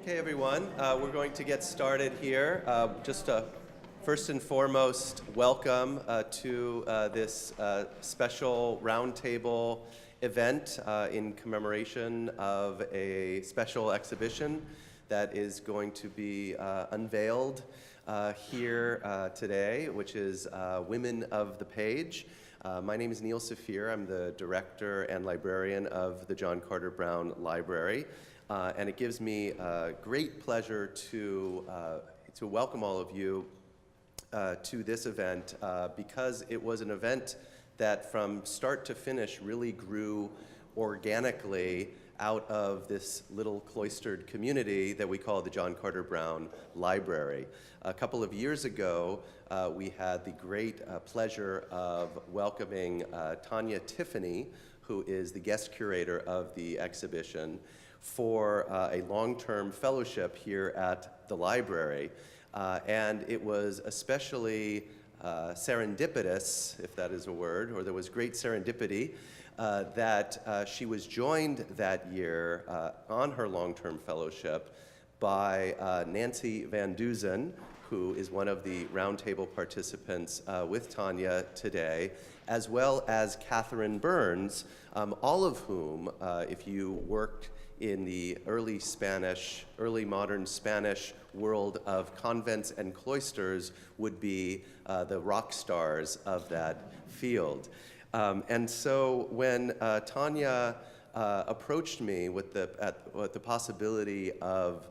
Okay, everyone, we're going to get started here. First and foremost, welcome to this special roundtable event in commemoration of a special exhibition that is going to be unveiled here today, which is Women of the Page. My name is Neil Saphir. I'm the director and librarian of the John Carter Brown Library. And it gives me great pleasure to welcome all of you to this event because it was an event that from start to finish really grew organically out of this little cloistered community that we call the John Carter Brown Library. A couple of years ago, we had the great pleasure of welcoming Tanya Tiffany, who is the guest curator of the exhibition, for a long-term fellowship here at the library. And it was especially serendipitous, if that is a word, or there was great serendipity, that she was joined that year on her long-term fellowship by Nancy Van Duzen, who is one of the roundtable participants with Tanya today, as well as Catherine Burns, all of whom, if you worked in the early modern Spanish world of convents and cloisters, would be the rock stars of that field. And so when Tanya approached me with the possibility of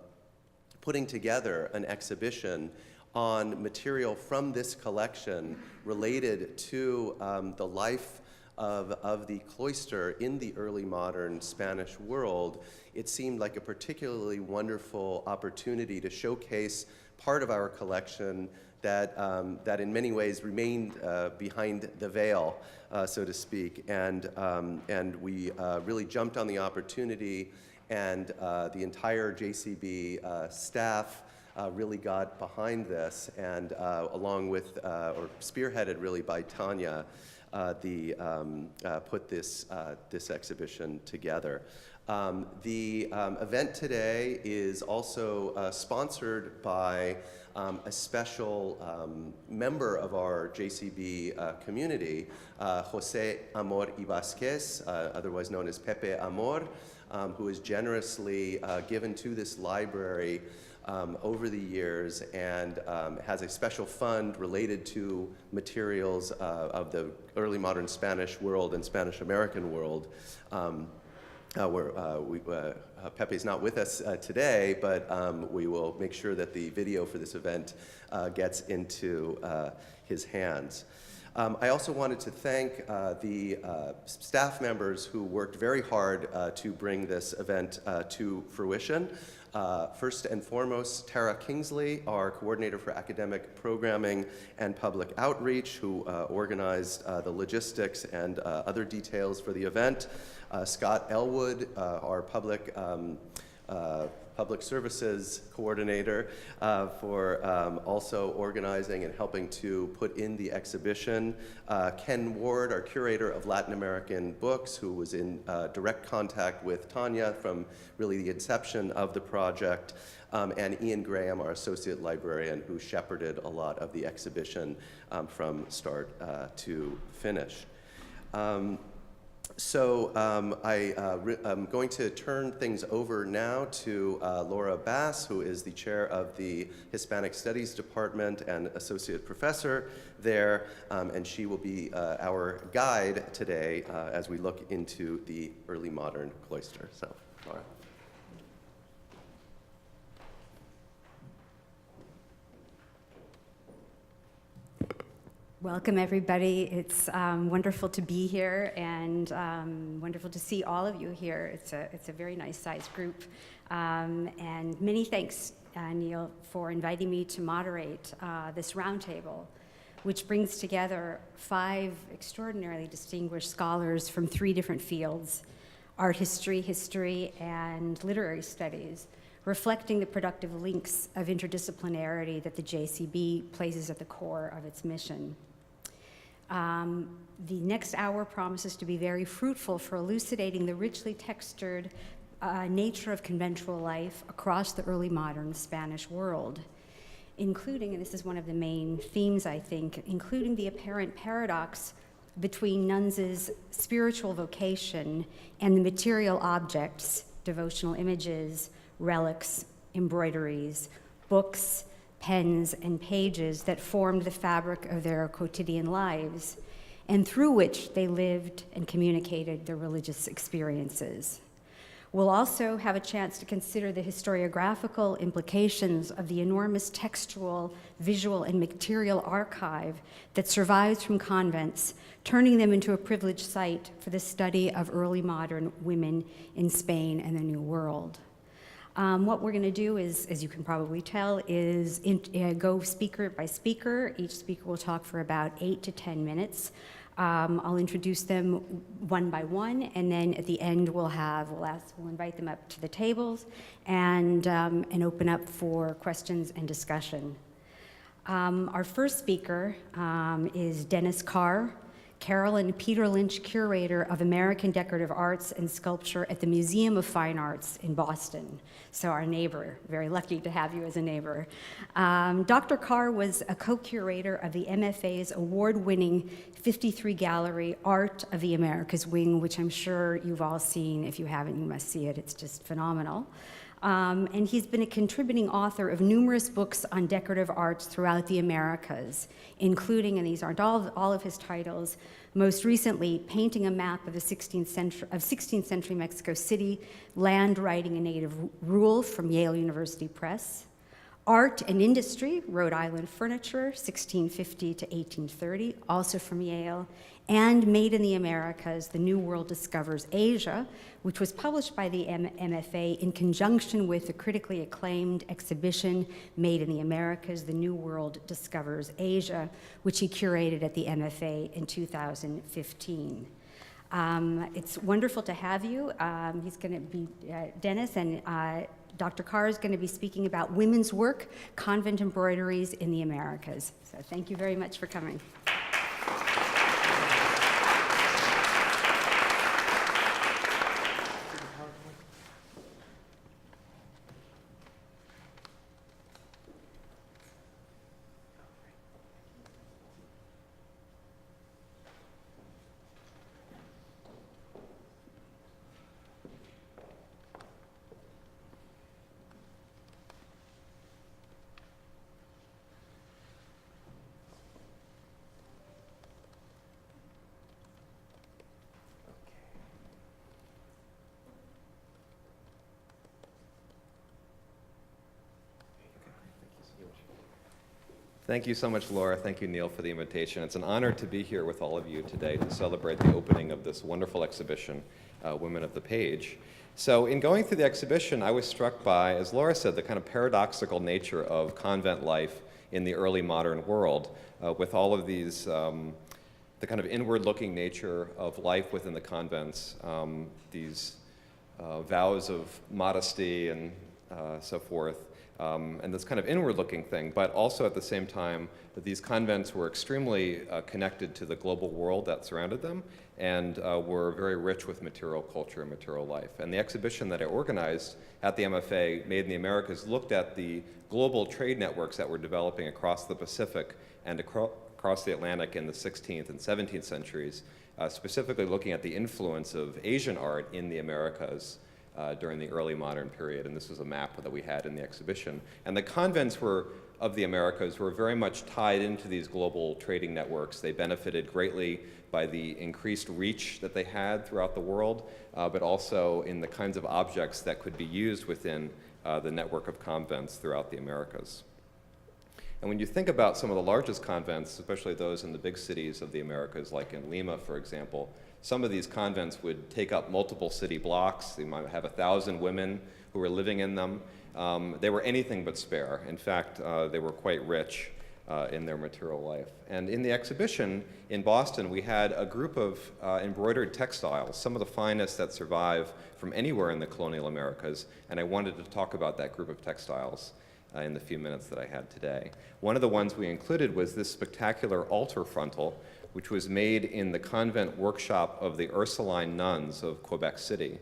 putting together an exhibition on material from this collection related to the life of the cloister in the early modern Spanish world, it seemed like a particularly wonderful opportunity to showcase part of our collection that in many ways remained behind the veil, so to speak. And we really jumped on the opportunity, and the entire JCB staff really got behind this, and along with, or spearheaded really by Tanya, put this exhibition together. The event today is also sponsored by a special member of our JCB community, Jose Amor y Vasquez, otherwise known as Pepe Amor, who has generously given to this library over the years, and has a special fund related to materials of the early modern Spanish world and Spanish American world. Pepe's not with us today, but we will make sure that the video for this event gets into his hands. I also wanted to thank the staff members who worked very hard to bring this event to fruition. First and foremost, Tara Kingsley, our coordinator for academic programming and public outreach, who organized the logistics and other details for the event. Scott Elwood, our public services coordinator, for also organizing and helping to put in the exhibition. Ken Ward, our curator of Latin American books, who was in direct contact with Tanya from really the inception of the project. And Ian Graham, our associate librarian, who shepherded a lot of the exhibition from start to finish. I'm going to turn things over now to Laura Bass, who is the chair of the Hispanic Studies Department and associate professor there, and she will be our guide today as we look into the early modern cloister. So, Laura. Welcome, everybody. It's wonderful to be here, and wonderful to see all of you here. It's a very nice sized group. And many thanks, Neil, for inviting me to moderate this roundtable, which brings together 5 extraordinarily distinguished scholars from 3 different fields: art history, and literary studies, reflecting the productive links of interdisciplinarity that the JCB places at the core of its mission. The next hour promises to be very fruitful for elucidating the richly textured nature of conventual life across the early modern Spanish world, including, and this is one of the main themes, I think, including the apparent paradox between nuns' spiritual vocation and the material objects, devotional images, relics, embroideries, books, pens, and pages that formed the fabric of their quotidian lives, and through which they lived and communicated their religious experiences. We'll also have a chance to consider the historiographical implications of the enormous textual, visual, and material archive that survives from convents, turning them into a privileged site for the study of early modern women in Spain and the New World. What we're going to do is, as you can probably tell, is go speaker by speaker. Each speaker will talk for about 8 to 10 minutes. I'll introduce them one by one, and then at the end we'll invite them up to the tables and open up for questions and discussion. Our first speaker is Dennis Carr, Carol and Peter Lynch Curator of American Decorative Arts and Sculpture at the Museum of Fine Arts in Boston. So our neighbor, very lucky to have you as a neighbor. Dr. Carr was a co-curator of the MFA's award-winning 53 Gallery Art of the Americas wing, which I'm sure you've all seen. If you haven't, you must see it. It's just phenomenal. And he's been a contributing author of numerous books on decorative arts throughout the Americas, including, and these aren't all of his titles, most recently, Painting a Map of 16th Century Mexico City, Land, Writing, and Native Rule from Yale University Press, Art and Industry, Rhode Island Furniture, 1650 to 1830, also from Yale, and Made in the Americas, The New World Discovers Asia, which was published by the MFA in conjunction with the critically acclaimed exhibition Made in the Americas, The New World Discovers Asia, which he curated at the MFA in 2015. It's wonderful to have you. He's going to be, Dennis, and Dr. Carr is going to be speaking about women's work, convent embroideries in the Americas. So thank you very much for coming. Thank you so much, Laura. Thank you, Neil, for the invitation. It's an honor to be here with all of you today to celebrate the opening of this wonderful exhibition, Women of the Page. So in going through the exhibition, I was struck by, as Laura said, the kind of paradoxical nature of convent life in the early modern world, with all of these, the kind of inward-looking nature of life within the convents, these vows of modesty and so forth. And this kind of inward-looking thing, but also at the same time that these convents were extremely connected to the global world that surrounded them and were very rich with material culture and material life. And the exhibition that I organized at the MFA, Made in the Americas, looked at the global trade networks that were developing across the Pacific and across the Atlantic in the 16th and 17th centuries, specifically looking at the influence of Asian art in the Americas during the early modern period, and this was a map that we had in the exhibition. And the convents of the Americas were very much tied into these global trading networks. They benefited greatly by the increased reach that they had throughout the world, but also in the kinds of objects that could be used within the network of convents throughout the Americas. And when you think about some of the largest convents, especially those in the big cities of the Americas, like in Lima, for example, some of these convents would take up multiple city blocks. They might have 1,000 women who were living in them. They were anything but spare. In fact, they were quite rich in their material life. And in the exhibition in Boston, we had a group of embroidered textiles, some of the finest that survive from anywhere in the colonial Americas, and I wanted to talk about that group of textiles in the few minutes that I had today. One of the ones we included was this spectacular altar frontal, which was made in the convent workshop of the Ursuline nuns of Quebec City.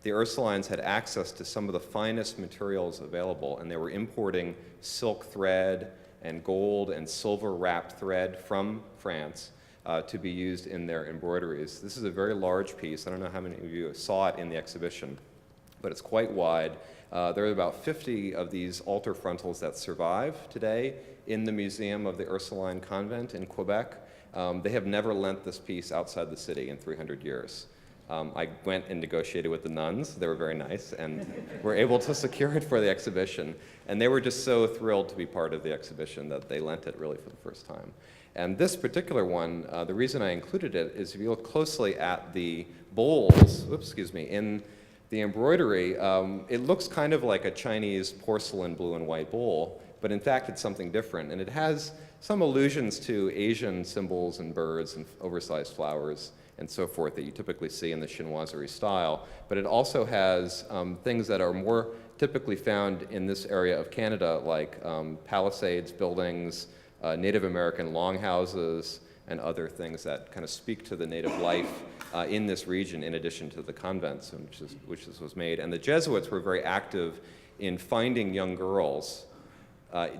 the Ursulines had access to some of the finest materials available, and they were importing silk thread and gold and silver-wrapped thread from France to be used in their embroideries. This is a very large piece. I don't know how many of you saw it in the exhibition, but it's quite wide. There are about 50 of these altar frontals that survive today in the Museum of the Ursuline Convent in Quebec. They have never lent this piece outside the city in 300 years. I went and negotiated with the nuns. They were very nice and were able to secure it for the exhibition. And they were just so thrilled to be part of the exhibition that they lent it really for the first time. And this particular one, the reason I included it is if you look closely at the bowls, in the embroidery, it looks kind of like a Chinese porcelain blue and white bowl, but in fact it's something different. And it has some allusions to Asian symbols and birds and oversized flowers and so forth that you typically see in the chinoiserie style, but it also has things that are more typically found in this area of Canada, like palisades, buildings, Native American longhouses, and other things that kind of speak to the native life in this region, in addition to the convents in which this was made. And the Jesuits were very active in finding young girls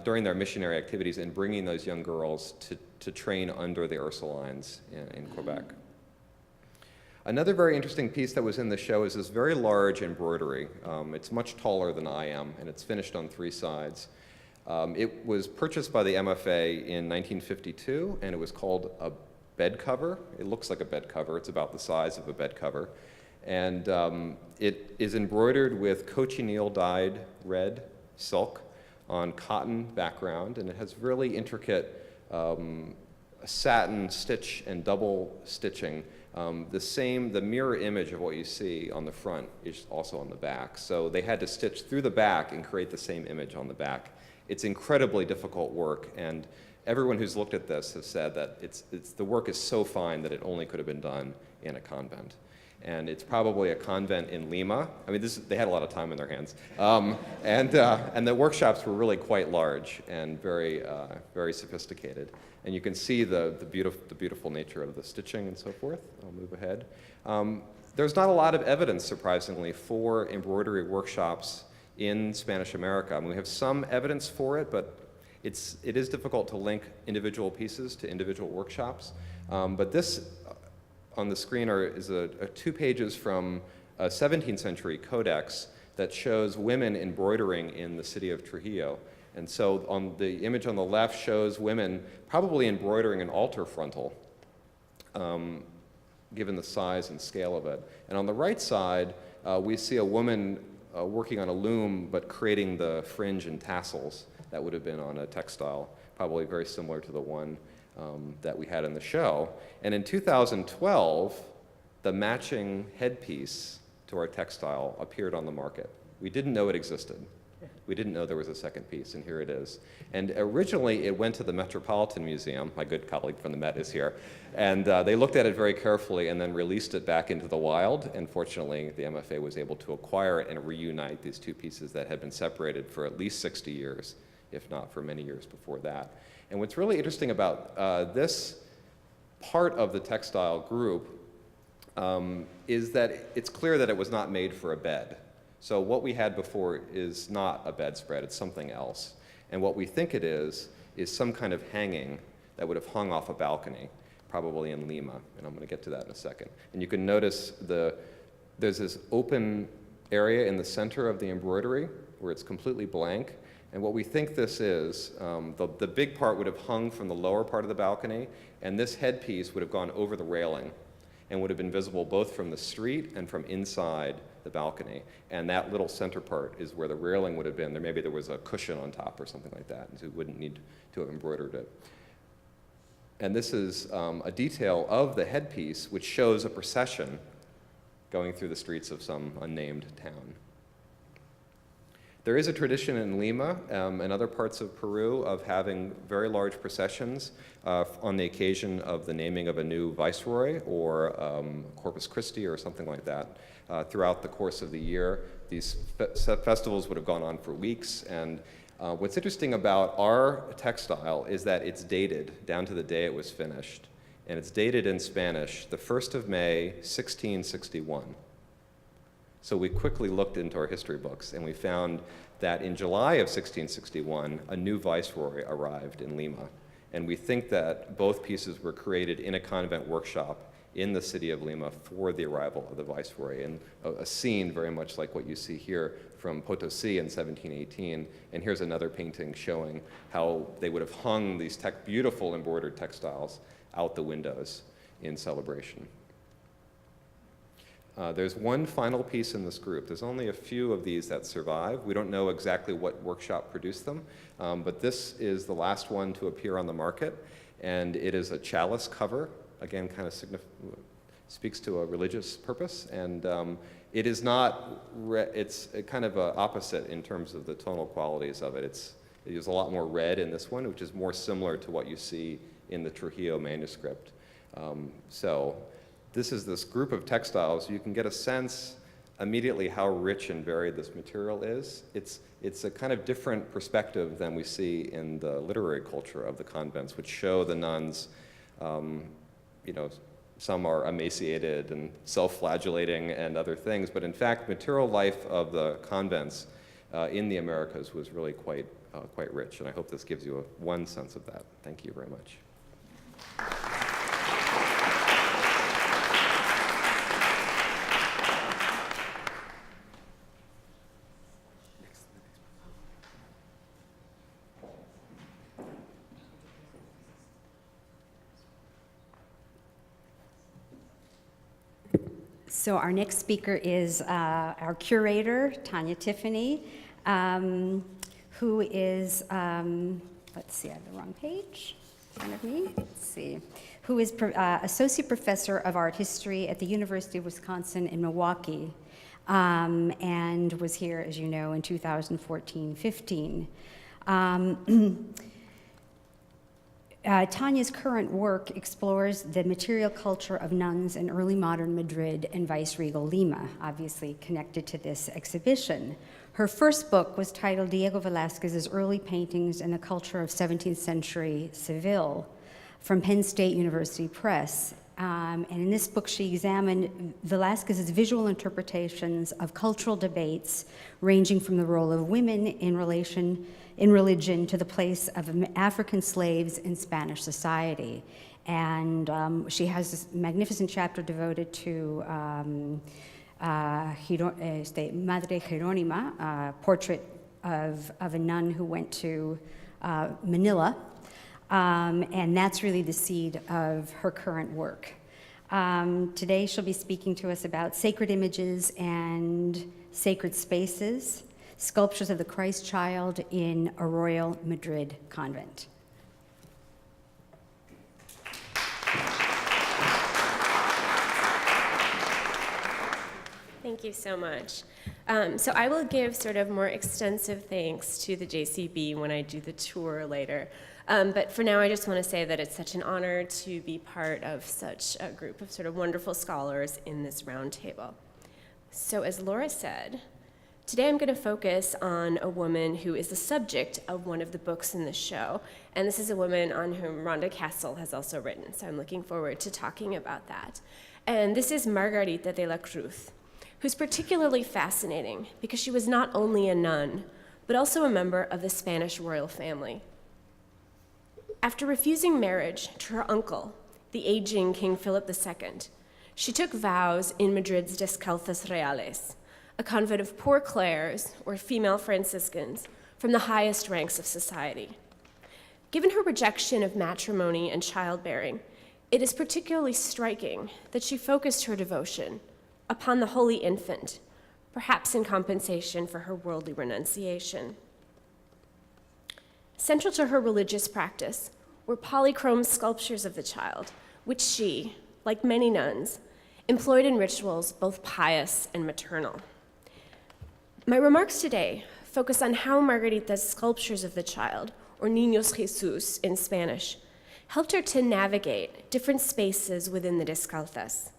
during their missionary activities and bringing those young girls to train under the Ursulines in Quebec. Another very interesting piece that was in the show is this very large embroidery. It's much taller than I am, and it's finished on 3 sides. It was purchased by the MFA in 1952, and it was called a bed cover. It looks like a bed cover. It's about the size of a bed cover. And it is embroidered with cochineal dyed red silk on cotton background, and it has really intricate satin stitch and double stitching. The mirror image of what you see on the front is also on the back. So they had to stitch through the back and create the same image on the back. It's incredibly difficult work, and everyone who's looked at this has said that the work is so fine that it only could have been done in a convent. And it's probably a convent in Lima. I mean, they had a lot of time in their hands. And the workshops were really quite large and very, very sophisticated. And you can see the beautiful nature of the stitching and so forth. I'll move ahead. There's not a lot of evidence, surprisingly, for embroidery workshops in Spanish America. I mean, we have some evidence for it, but it is difficult to link individual pieces to individual workshops. But this on the screen is 2 pages from a 17th century codex that shows women embroidering in the city of Trujillo. And so on the image on the left shows women probably embroidering an altar frontal, given the size and scale of it. And on the right side, we see a woman working on a loom, but creating the fringe and tassels that would have been on a textile, probably very similar to the one that we had in the show. And in 2012, the matching headpiece to our textile appeared on the market. We didn't know it existed. We didn't know there was a second piece, and here it is. And originally, it went to the Metropolitan Museum. My good colleague from the Met is here. And they looked at it very carefully and then released it back into the wild. And fortunately, the MFA was able to acquire it and reunite these 2 pieces that had been separated for at least 60 years, if not for many years before that. And what's really interesting about this part of the textile group is that it's clear that it was not made for a bed. So what we had before is not a bedspread, it's something else. And what we think it is some kind of hanging that would have hung off a balcony, probably in Lima, and I'm going to get to that in a second. And you can notice there's this open area in the center of the embroidery where it's completely blank. And what we think this is, the big part would have hung from the lower part of the balcony, and this headpiece would have gone over the railing and would have been visible both from the street and from inside the balcony. And that little center part is where the railing would have been. Maybe there was a cushion on top or something like that, and so you wouldn't need to have embroidered it. And this is a detail of the headpiece, which shows a procession going through the streets of some unnamed town. There is a tradition in Lima and other parts of Peru of having very large processions on the occasion of the naming of a new viceroy or Corpus Christi or something like that. Throughout the course of the year, these festivals would have gone on for weeks. And what's interesting about our textile is that it's dated down to the day it was finished. And it's dated in Spanish, the 1st of May, 1661. So we quickly looked into our history books, and we found that in July of 1661, a new viceroy arrived in Lima. And we think that both pieces were created in a convent workshop in the city of Lima for the arrival of the viceroy, and a scene very much like what you see here from Potosi in 1718. And here's another painting showing how they would have hung these beautiful embroidered textiles out the windows in celebration. There's one final piece in this group. There's only a few of these that survive. We don't know exactly what workshop produced them, but this is the last one to appear on the market, and it is a chalice cover. Again, kind of speaks to a religious purpose, and it is not, it's kind of opposite in terms of the tonal qualities of it. There's a lot more red in this one, which is more similar to what you see in the Trujillo manuscript. So this is this group of textiles. You can get a sense immediately how rich and varied this material is. It's a kind of different perspective than we see in the literary culture of the convents, which show the nuns, you know, some are emaciated and self-flagellating and other things, but in fact, material life of the convents in the Americas was really quite rich, and I hope this gives you one sense of that. Thank you very much. So our next speaker is our curator, Tanya Tiffany, who is, let's see, I have the wrong page in front of me. Let's see. Who is Associate Professor of Art History at the University of Wisconsin in Milwaukee, and was here, as you know, in 2014-15. Tanya's current work explores the material culture of nuns in early modern Madrid and viceregal Lima, obviously connected to this exhibition. Her first book was titled Diego Velázquez's Early Paintings in the Culture of 17th Century Seville, from Penn State University Press. And in this book, she examined Velázquez's visual interpretations of cultural debates, ranging from the role of women in religion to the place of African slaves in Spanish society. And she has this magnificent chapter devoted to Madre Jerónima, a portrait of a nun who went to Manila. And that's really the seed of her current work. Today she'll be speaking to us about sacred images and sacred spaces, sculptures of the Christ child in Arroyo Madrid convent. Thank you so much. So I will give sort of more extensive thanks to the JCB when I do the tour later. But for now, I just want to say that it's such an honor to be part of such a group of sort of wonderful scholars in this roundtable. So as Laura said, today I'm going to focus on a woman who is the subject of one of the books in the show, and this is a woman on whom Rhonda Castle has also written, so I'm looking forward to talking about that. And this is Margarita de la Cruz, who's particularly fascinating because she was not only a nun, but also a member of the Spanish royal family. After refusing marriage to her uncle, the aging King Philip II, she took vows in Madrid's Descalzas Reales, a convent of poor Clares, or female Franciscans, from the highest ranks of society. Given her rejection of matrimony and childbearing, it is particularly striking that she focused her devotion upon the Holy Infant, perhaps in compensation for her worldly renunciation. Central to her religious practice were polychrome sculptures of the child, which she, like many nuns, employed in rituals both pious and maternal. My remarks today focus on how Margarita's sculptures of the child, or Niños Jesús in Spanish, helped her to navigate different spaces within the Descalzas.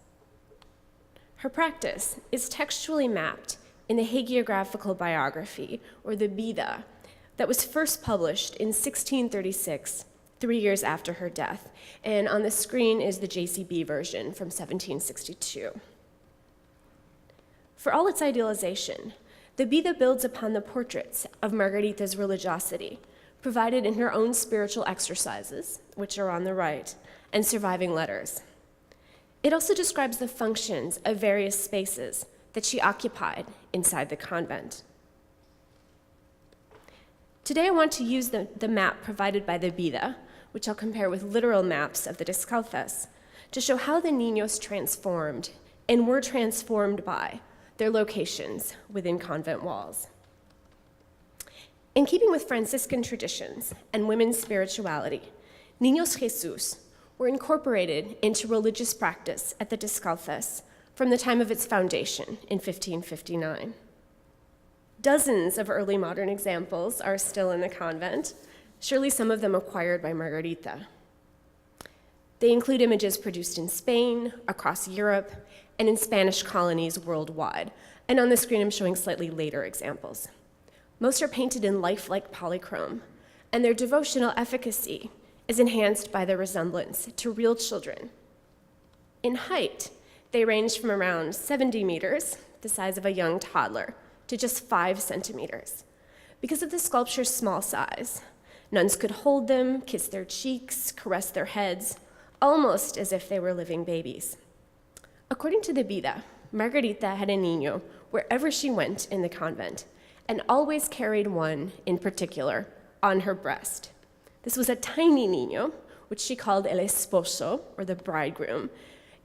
Her practice is textually mapped in the hagiographical biography, or the Vida, that was first published in 1636, 3 years after her death, and on the screen is the JCB version from 1762. For all its idealization, the Vida builds upon the portraits of Margarita's religiosity, provided in her own spiritual exercises, which are on the right, and surviving letters. It also describes the functions of various spaces that she occupied inside the convent. Today I want to use the map provided by the Vida, which I'll compare with literal maps of the Descalzas, to show how the Niños transformed and were transformed by their locations within convent walls. In keeping with Franciscan traditions and women's spirituality, Niños Jesús were incorporated into religious practice at the Descalzas from the time of its foundation in 1559. Dozens of early modern examples are still in the convent, surely some of them acquired by Margarita. They include images produced in Spain, across Europe, and in Spanish colonies worldwide. And on the screen, I'm showing slightly later examples. Most are painted in lifelike polychrome, and their devotional efficacy is enhanced by their resemblance to real children. In height, they range from around 70 meters, the size of a young toddler, to just 5 centimeters. Because of the sculpture's small size, nuns could hold them, kiss their cheeks, caress their heads, almost as if they were living babies. According to the Vida, Margarita had a niño wherever she went in the convent, and always carried one in particular on her breast. This was a tiny niño, which she called el esposo, or the bridegroom,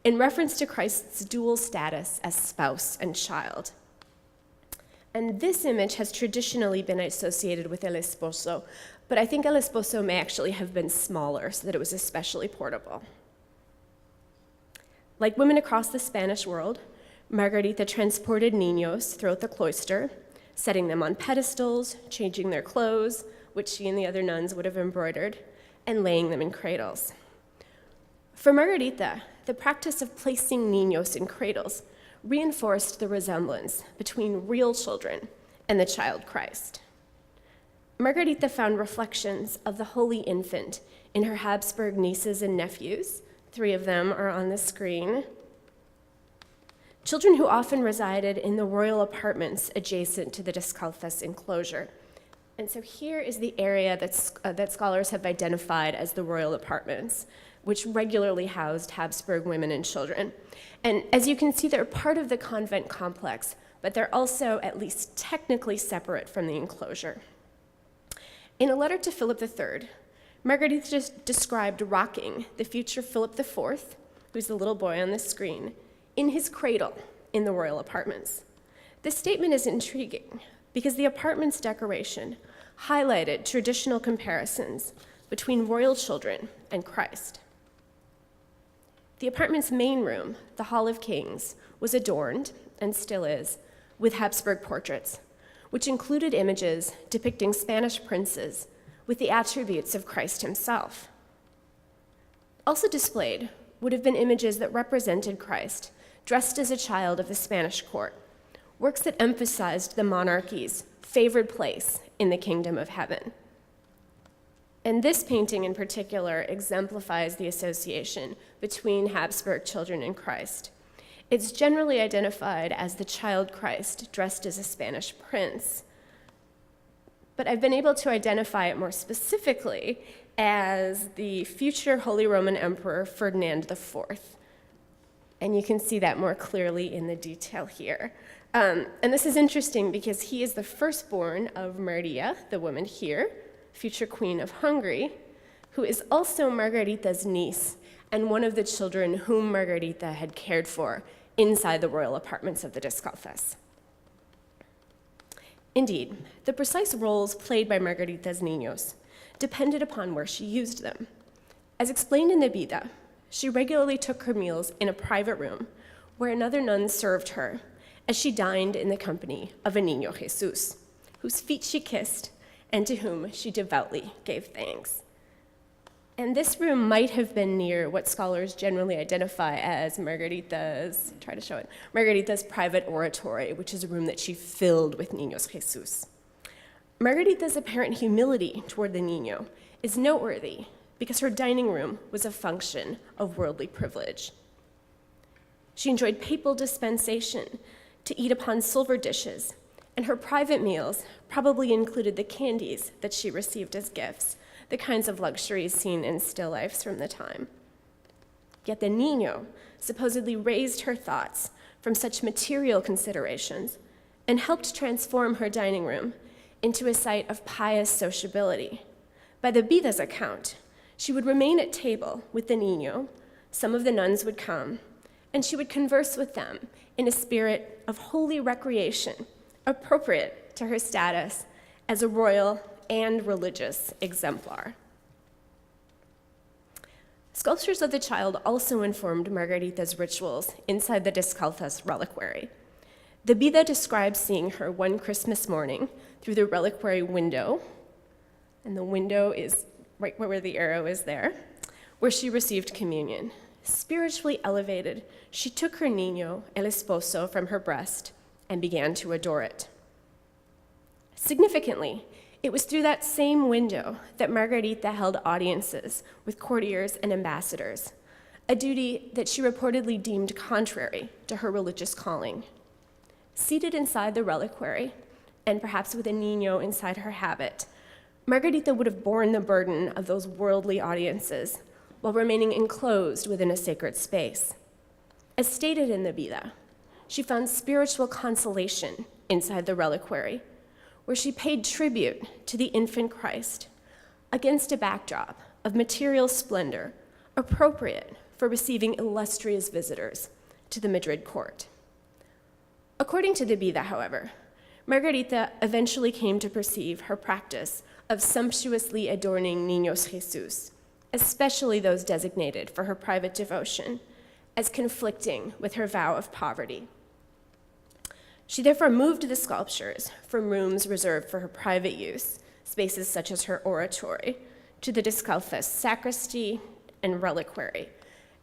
in reference to Christ's dual status as spouse and child. And this image has traditionally been associated with el esposo, but I think el esposo may actually have been smaller so that it was especially portable. Like women across the Spanish world, Margarita transported niños throughout the cloister, setting them on pedestals, changing their clothes, which she and the other nuns would have embroidered, and laying them in cradles. For Margarita, the practice of placing niños in cradles reinforced the resemblance between real children and the child Christ. Margarita found reflections of the Holy Infant in her Habsburg nieces and nephews. 3 of them are on the screen. Children who often resided in the royal apartments adjacent to the Descalzas enclosure. And so here is the area that scholars have identified as the royal apartments, which regularly housed Habsburg women and children. And as you can see, they're part of the convent complex, but they're also at least technically separate from the enclosure. In a letter to Philip III, Margarita just described rocking the future Philip IV, who's the little boy on the screen, in his cradle in the royal apartments. This statement is intriguing because the apartment's decoration highlighted traditional comparisons between royal children and Christ. The apartment's main room, the Hall of Kings, was adorned, and still is, with Habsburg portraits, which included images depicting Spanish princes with the attributes of Christ himself. Also displayed would have been images that represented Christ dressed as a child of the Spanish court, works that emphasized the monarchy's favored place in the kingdom of heaven. And this painting in particular exemplifies the association between Habsburg children and Christ. It's generally identified as the child Christ dressed as a Spanish prince. But I've been able to identify it more specifically as the future Holy Roman Emperor Ferdinand IV. And you can see that more clearly in the detail here. And this is interesting because he is the firstborn of Maria, the woman here, future Queen of Hungary, who is also Margarita's niece and one of the children whom Margarita had cared for inside the royal apartments of the Descalzas. Indeed, the precise roles played by Margarita's niños depended upon where she used them. As explained in the Vida, she regularly took her meals in a private room where another nun served her as she dined in the company of a Niño Jesús, whose feet she kissed and to whom she devoutly gave thanks. And this room might have been near what scholars generally identify as Margarita's private oratory, which is a room that she filled with Niños Jesús. Margarita's apparent humility toward the Niño is noteworthy because her dining room was a function of worldly privilege. She enjoyed papal dispensation to eat upon silver dishes, and her private meals probably included the candies that she received as gifts, the kinds of luxuries seen in still lifes from the time. Yet the Niño supposedly raised her thoughts from such material considerations and helped transform her dining room into a site of pious sociability. By the Vida's account, she would remain at table with the Niño, some of the nuns would come, and she would converse with them in a spirit of holy recreation, appropriate to her status as a royal and religious exemplar. Sculptures of the child also informed Margarita's rituals inside the Descalzas reliquary. The Vida describes seeing her one Christmas morning through the reliquary window, and the window is right where the arrow is there, where she received communion. Spiritually elevated, she took her Niño, El Esposo, from her breast and began to adore it. Significantly, it was through that same window that Margarita held audiences with courtiers and ambassadors, a duty that she reportedly deemed contrary to her religious calling. Seated inside the reliquary, and perhaps with a Niño inside her habit, Margarita would have borne the burden of those worldly audiences while remaining enclosed within a sacred space. As stated in the Vida, she found spiritual consolation inside the reliquary, where she paid tribute to the infant Christ against a backdrop of material splendor appropriate for receiving illustrious visitors to the Madrid court. According to the Vida, however, Margarita eventually came to perceive her practice of sumptuously adorning Niños Jesus, especially those designated for her private devotion, as conflicting with her vow of poverty. She therefore moved the sculptures from rooms reserved for her private use, spaces such as her oratory, to the Descalzas sacristy and reliquary,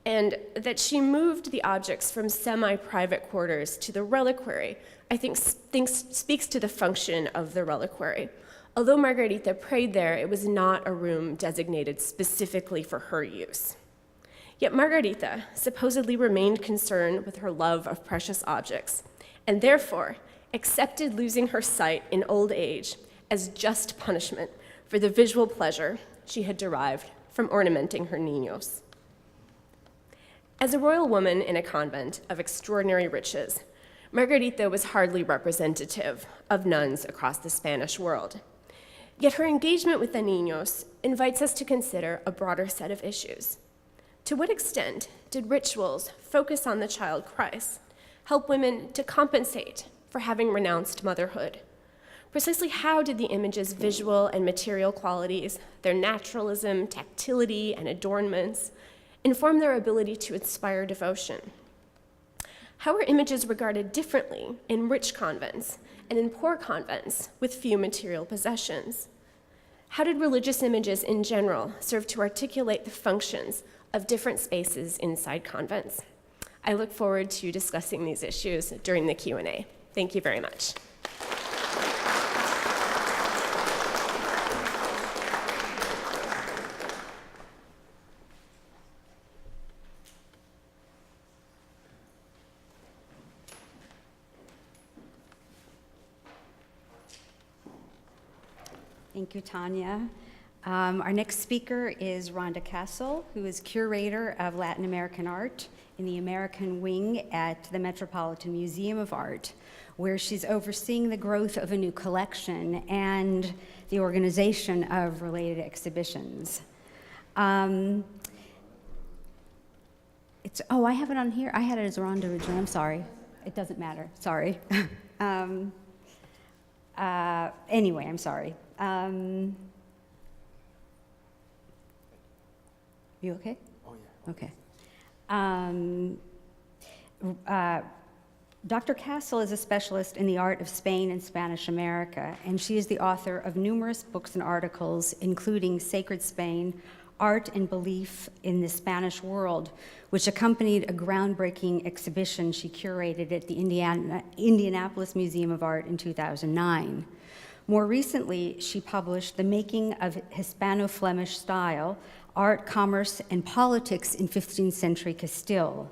and that she moved the objects from semi-private quarters to the reliquary, I think speaks to the function of the reliquary. Although Margarita prayed there, it was not a room designated specifically for her use. Yet Margarita supposedly remained concerned with her love of precious objects, and therefore accepted losing her sight in old age as just punishment for the visual pleasure she had derived from ornamenting her niños. As a royal woman in a convent of extraordinary riches, Margarita was hardly representative of nuns across the Spanish world. Yet her engagement with the niños invites us to consider a broader set of issues. To what extent did rituals focus on the child Christ help women to compensate for having renounced motherhood? Precisely how did the image's visual and material qualities, their naturalism, tactility, and adornments, inform their ability to inspire devotion? How are images regarded differently in rich convents and in poor convents with few material possessions? How did religious images in general serve to articulate the functions of different spaces inside convents? I look forward to discussing these issues during the Q&A. Thank you very much. Thank you, Tanya. Our next speaker is Rhonda Castle, who is curator of Latin American art in the American wing at the Metropolitan Museum of Art, where she's overseeing the growth of a new collection and the organization of related exhibitions. I have it on here. I had it as Rhonda originally. I'm sorry. It doesn't matter. Sorry. Anyway, I'm sorry. You okay? Oh, yeah. Okay. Dr. Castle is a specialist in the art of Spain and Spanish America, and she is the author of numerous books and articles, including Sacred Spain, Art and Belief in the Spanish World, which accompanied a groundbreaking exhibition she curated at the Indianapolis Museum of Art in 2009. More recently, she published The Making of Hispano-Flemish Style, Art, Commerce, and Politics in 15th Century Castile.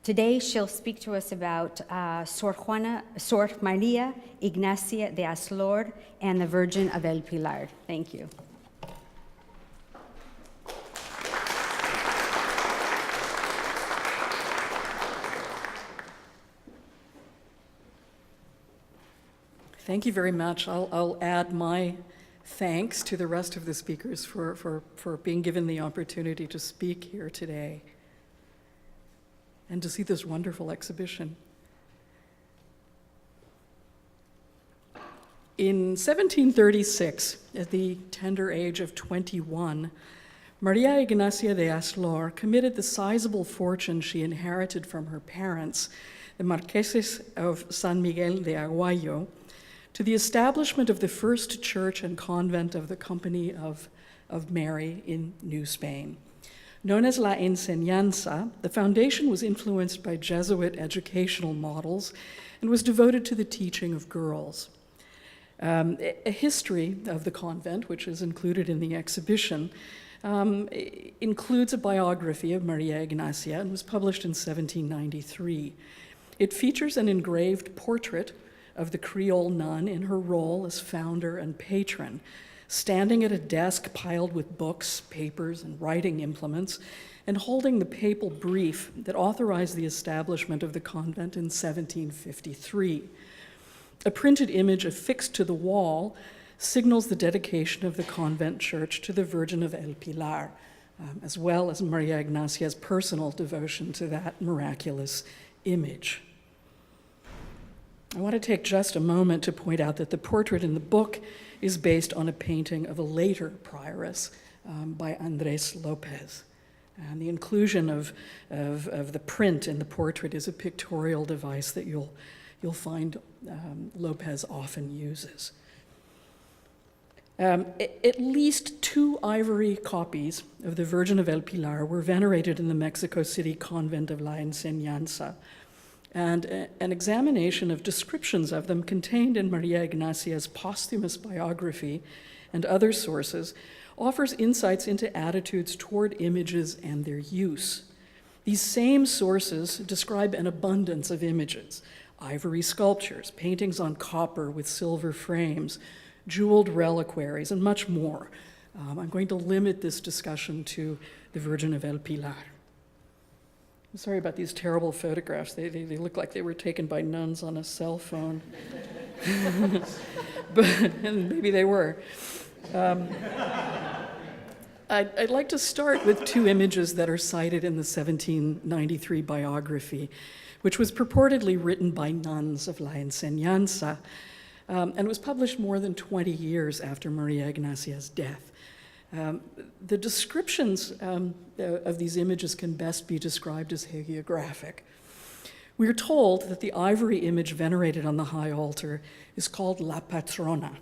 Today, she'll speak to us about Sor Maria Ignacia de Aslor and the Virgin of El Pilar. Thank you. Thank you very much. I'll add my thanks to the rest of the speakers for being given the opportunity to speak here today and to see this wonderful exhibition. In 1736, at the tender age of 21, Maria Ignacia de Aslor committed the sizable fortune she inherited from her parents, the Marqueses of San Miguel de Aguayo, to the establishment of the first church and convent of the Company of Mary in New Spain. Known as La Enseñanza, the foundation was influenced by Jesuit educational models and was devoted to the teaching of girls. A history of the convent, which is included in the exhibition, includes a biography of Maria Ignacia and was published in 1793. It features an engraved portrait of the Creole nun in her role as founder and patron, standing at a desk piled with books, papers, and writing implements, and holding the papal brief that authorized the establishment of the convent in 1753. A printed image affixed to the wall signals the dedication of the convent church to the Virgin of El Pilar, as well as Maria Ignacia's personal devotion to that miraculous image. I want to take just a moment to point out that the portrait in the book is based on a painting of a later prioress by Andrés López. And the inclusion of the print in the portrait is a pictorial device that you'll find López often uses. At least 2 ivory copies of the Virgin of El Pilar were venerated in the Mexico City convent of La Enseñanza, and an examination of descriptions of them contained in Maria Ignacia's posthumous biography and other sources offers insights into attitudes toward images and their use. These same sources describe an abundance of images: ivory sculptures, paintings on copper with silver frames, jeweled reliquaries, and much more. I'm going to limit this discussion to the Virgin of El Pilar. I'm sorry about these terrible photographs. They look like they were taken by nuns on a cell phone. And maybe they were. I'd like to start with 2 images that are cited in the 1793 biography, which was purportedly written by nuns of La Enseñanza, and was published more than 20 years after Maria Ignacia's death. The descriptions of these images can best be described as hagiographic. We are told that the ivory image venerated on the high altar is called La Patrona,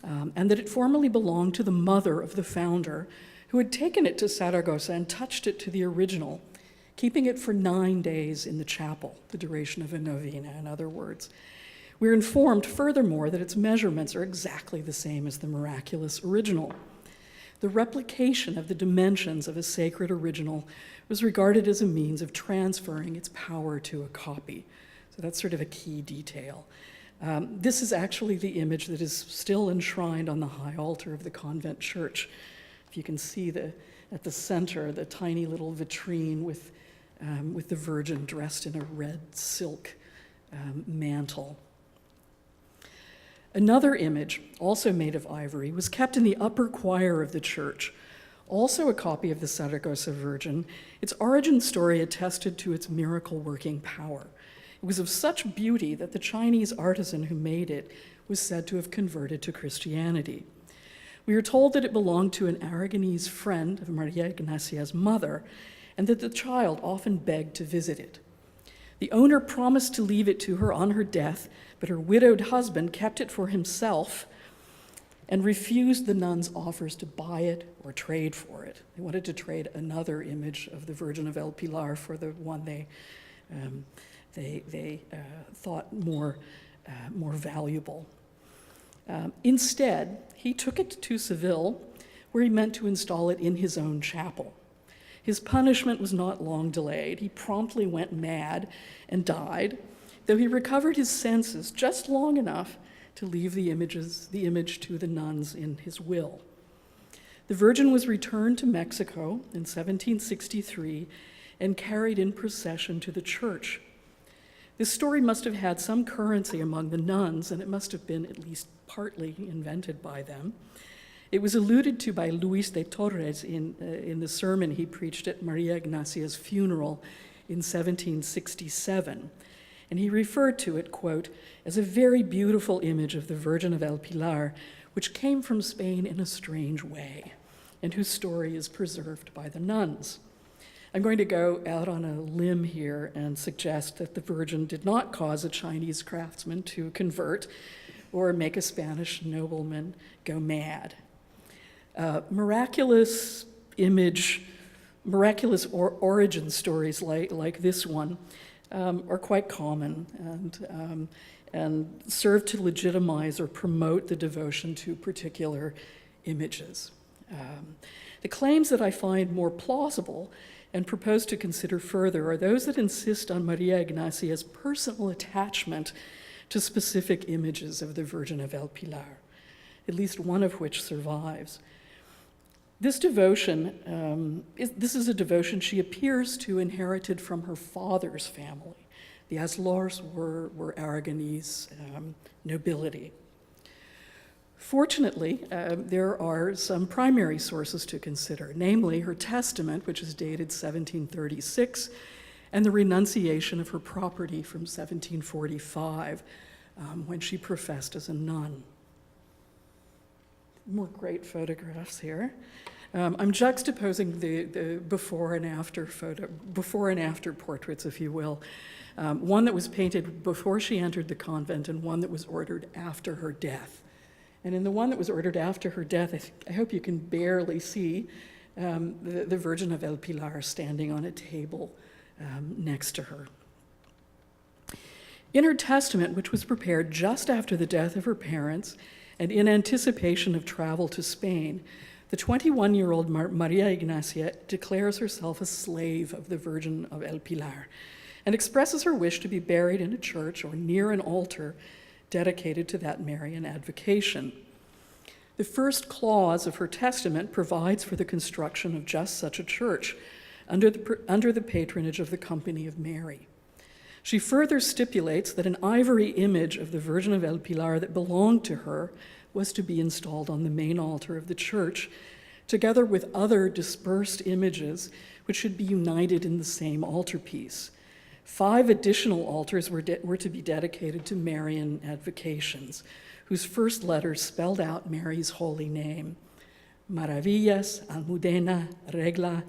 and that it formerly belonged to the mother of the founder, who had taken it to Saragossa and touched it to the original, keeping it for 9 days in the chapel, the duration of a novena, in other words. We're informed, furthermore, that its measurements are exactly the same as the miraculous original. The replication of the dimensions of a sacred original was regarded as a means of transferring its power to a copy. So that's sort of a key detail. This is actually the image that is still enshrined on the high altar of the convent church. If you can see at the center, the tiny little vitrine with the Virgin dressed in a red silk mantle. Another image, also made of ivory, was kept in the upper choir of the church, also a copy of the Saragossa Virgin. Its origin story attested to its miracle-working power. It was of such beauty that the Chinese artisan who made it was said to have converted to Christianity. We are told that it belonged to an Aragonese friend of Maria Ignacia's mother, and that the child often begged to visit it. The owner promised to leave it to her on her death, but her widowed husband kept it for himself and refused the nuns' offers to buy it or trade for it. They wanted to trade another image of the Virgin of El Pilar for the one they thought more valuable. Instead, he took it to Seville, where he meant to install it in his own chapel. His punishment was not long delayed. He promptly went mad and died, though he recovered his senses just long enough to leave the image to the nuns in his will. The Virgin was returned to Mexico in 1763 and carried in procession to the church. This story must have had some currency among the nuns, and it must have been at least partly invented by them. It was alluded to by Luis de Torres in the sermon he preached at Maria Ignacia's funeral in 1767. And he referred to it, quote, as a very beautiful image of the Virgin of El Pilar, which came from Spain in a strange way, and whose story is preserved by the nuns. I'm going to go out on a limb here and suggest that the Virgin did not cause a Chinese craftsman to convert or make a Spanish nobleman go mad. Miraculous origin stories like this one are quite common and serve to legitimize or promote the devotion to particular images. The claims that I find more plausible and propose to consider further are those that insist on Maria Ignacia's personal attachment to specific images of the Virgin of El Pilar, at least one of which survives. This devotion, this is a devotion she appears to inherited from her father's family. The Aslors were Aragonese nobility. Fortunately, there are some primary sources to consider, namely her testament, which is dated 1736, and the renunciation of her property from 1745, when she professed as a nun. More great photographs here. I'm juxtaposing the before and after portraits, if you will. One that was painted before she entered the convent and one that was ordered after her death. And in the one that was ordered after her death, I hope you can barely see the Virgin of El Pilar standing on a table next to her. In her testament, which was prepared just after the death of her parents and in anticipation of travel to Spain, the 21-year-old Maria Ignacia declares herself a slave of the Virgin of El Pilar and expresses her wish to be buried in a church or near an altar dedicated to that Marian advocation. The first clause of her testament provides for the construction of just such a church under the patronage of the Company of Mary. She further stipulates that an ivory image of the Virgin of El Pilar that belonged to her was to be installed on the main altar of the church, together with other dispersed images which should be united in the same altarpiece. 5 additional altars were to be dedicated to Marian advocations, whose first letters spelled out Mary's holy name: Maravillas, Almudena, Regla,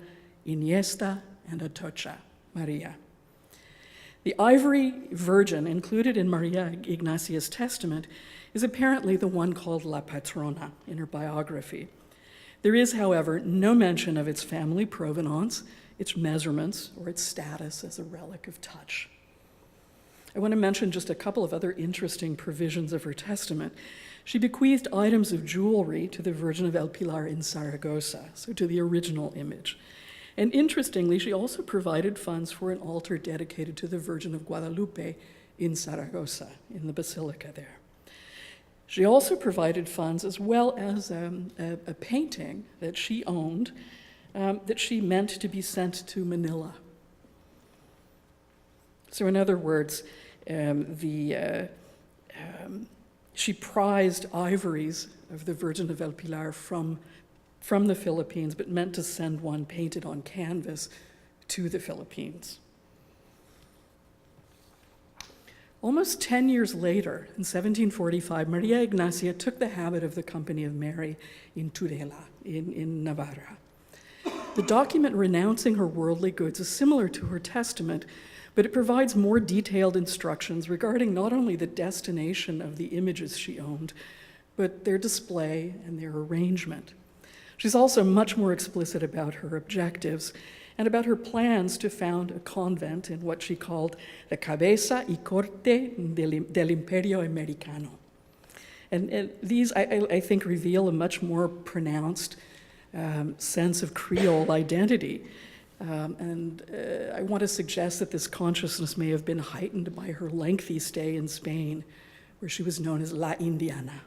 Iniesta, and Atocha, Maria. The ivory Virgin included in Maria Ignacia's testament is apparently the one called La Patrona in her biography. There is, however, no mention of its family provenance, its measurements, or its status as a relic of touch. I want to mention just a couple of other interesting provisions of her testament. She bequeathed items of jewelry to the Virgin of El Pilar in Saragossa, so to the original image. And interestingly, she also provided funds for an altar dedicated to the Virgin of Guadalupe in Saragossa, in the basilica there. She also provided funds as well as a painting that she owned that she meant to be sent to Manila. So in other words, she prized ivories of the Virgin of El Pilar from the Philippines, but meant to send one painted on canvas to the Philippines. Almost 10 years later, in 1745, Maria Ignacia took the habit of the Company of Mary in Tudela, in Navarra. The document renouncing her worldly goods is similar to her testament, but it provides more detailed instructions regarding not only the destination of the images she owned, but their display and their arrangement. She's also much more explicit about her objectives and about her plans to found a convent in what she called the Cabeza y Corte del Imperio Americano. And these, I think, reveal a much more pronounced sense of Creole identity. I want to suggest that this consciousness may have been heightened by her lengthy stay in Spain, where she was known as La Indiana.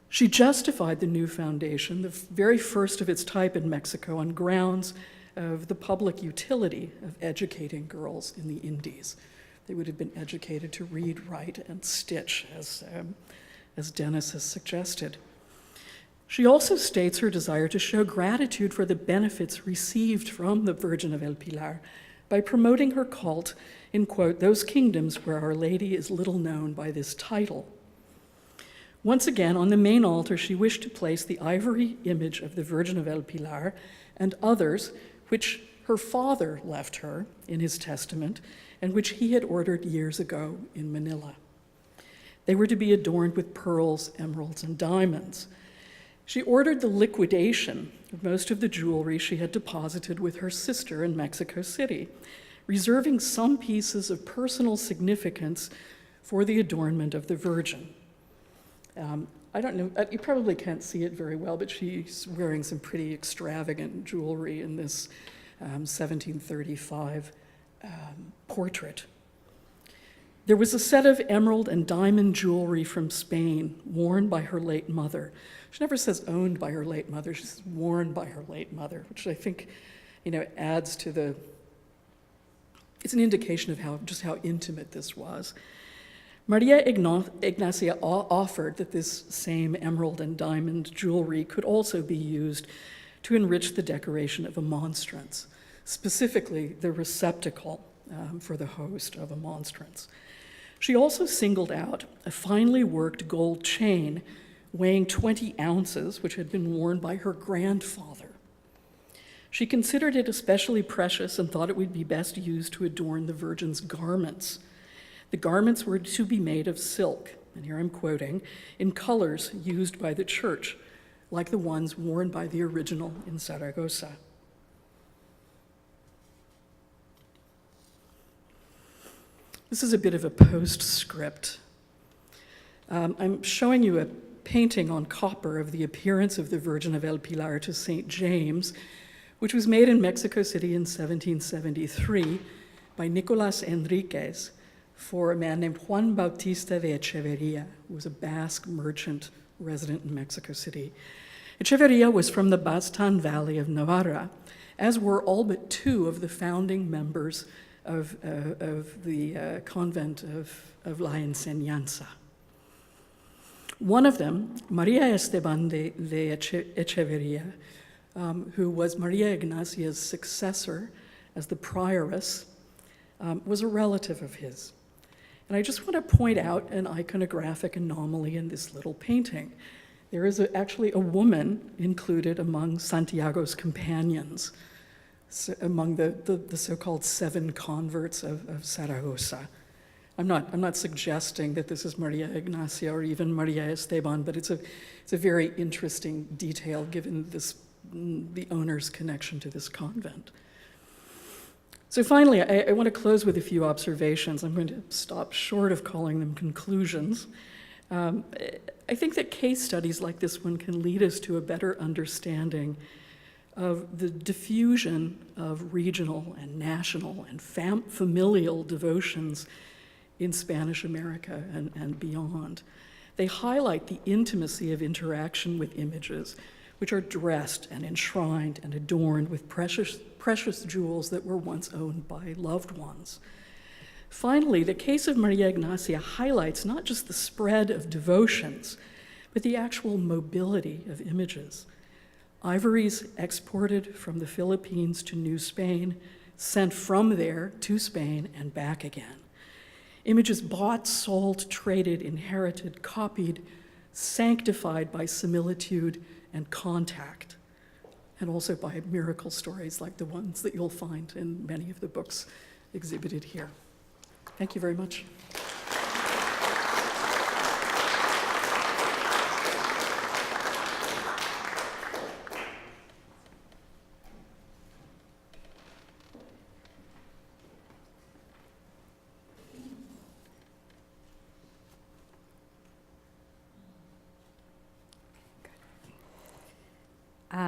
She justified the new foundation, the very first of its type in Mexico, on grounds of the public utility of educating girls in the Indies. They would have been educated to read, write, and stitch, as Dennis has suggested. She also states her desire to show gratitude for the benefits received from the Virgin of El Pilar by promoting her cult in, quote, those kingdoms where Our Lady is little known by this title. Once again, on the main altar, she wished to place the ivory image of the Virgin of El Pilar and others which her father left her in his testament and which he had ordered years ago in Manila. They were to be adorned with pearls, emeralds, and diamonds. She ordered the liquidation of most of the jewelry she had deposited with her sister in Mexico City, reserving some pieces of personal significance for the adornment of the Virgin. I don't know, you probably can't see it very well, but she's wearing some pretty extravagant jewelry in this 1735 portrait. There was a set of emerald and diamond jewelry from Spain worn by her late mother. She never says owned by her late mother, she says worn by her late mother, which I think, adds to it's an indication of just how intimate this was. Maria Ignacia offered that this same emerald and diamond jewelry could also be used to enrich the decoration of a monstrance, specifically the receptacle for the host of a monstrance. She also singled out a finely worked gold chain weighing 20 ounces, which had been worn by her grandfather. She considered it especially precious and thought it would be best used to adorn the Virgin's garments. The garments were to be made of silk, and here I'm quoting, in colors used by the church, like the ones worn by the original in Saragossa. This is a bit of a postscript. I'm showing you a painting on copper of the appearance of the Virgin of El Pilar to St. James, which was made in Mexico City in 1773 by Nicolas Enriquez for a man named Juan Bautista de Echeverria, who was a Basque merchant resident in Mexico City. Echeverria was from the Baztan Valley of Navarra, as were all but two of the founding members of the convent of La Enseñanza. One of them, Maria Esteban de Echeverria, who was Maria Ignacia's successor as the prioress, was a relative of his. And I just want to point out an iconographic anomaly in this little painting. There is actually a woman included among Santiago's companions, among the so-called 7 converts of Saragossa. I'm not suggesting that this is Maria Ignacia or even Maria Esteban, but it's a very interesting detail given the owner's connection to this convent. So finally, I want to close with a few observations. I'm going to stop short of calling them conclusions. I think that case studies like this one can lead us to a better understanding of the diffusion of regional and national and familial devotions in Spanish America and beyond. They highlight the intimacy of interaction with images, which are dressed and enshrined and adorned with precious jewels that were once owned by loved ones. Finally, the case of Maria Ignacia highlights not just the spread of devotions, but the actual mobility of images. Ivories exported from the Philippines to New Spain, sent from there to Spain and back again. Images bought, sold, traded, inherited, copied, sanctified by similitude and contact, and also by miracle stories like the ones that you'll find in many of the books exhibited here. Thank you very much.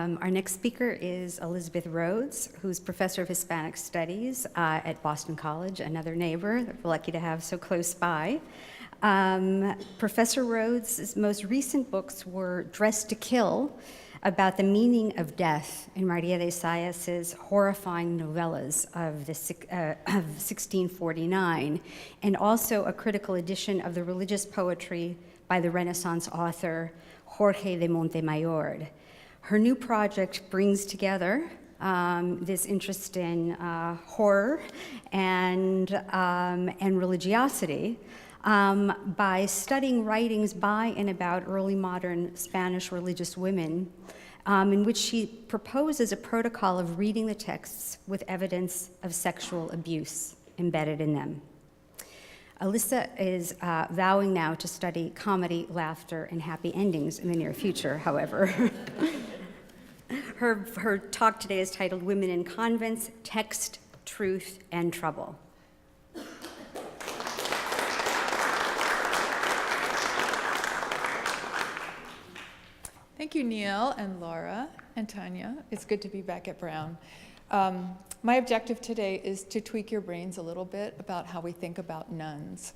Our next speaker is Elizabeth Rhodes, who's professor of Hispanic Studies at Boston College, another neighbor that we're lucky to have so close by. Professor Rhodes' most recent books were Dressed to Kill, about the meaning of death in Maria de Zayas's horrifying novellas of 1649, and also a critical edition of the religious poetry by the Renaissance author Jorge de Montemayor. Her new project brings together this interest in horror and religiosity by studying writings by and about early modern Spanish religious women, in which she proposes a protocol of reading the texts with evidence of sexual abuse embedded in them. Alyssa is vowing now to study comedy, laughter, and happy endings in the near future, however. Her talk today is titled Women in Convents, Text, Truth, and Trouble. Thank you, Neil and Laura and Tanya. It's good to be back at Brown. My objective today is to tweak your brains a little bit about how we think about nuns.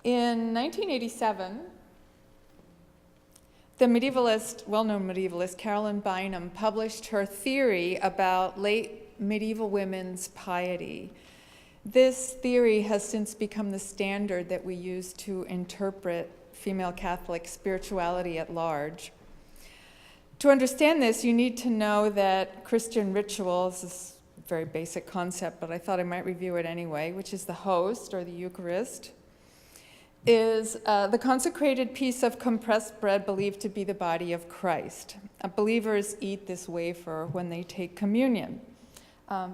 In 1987, the well-known medievalist Caroline Bynum published her theory about late medieval women's piety. This theory has since become the standard that we use to interpret female Catholic spirituality at large. To understand this, you need to know that Christian rituals, this is a very basic concept, but I thought I might review it anyway, which is the host, or the Eucharist, is the consecrated piece of compressed bread believed to be the body of Christ. Believers eat this wafer when they take communion.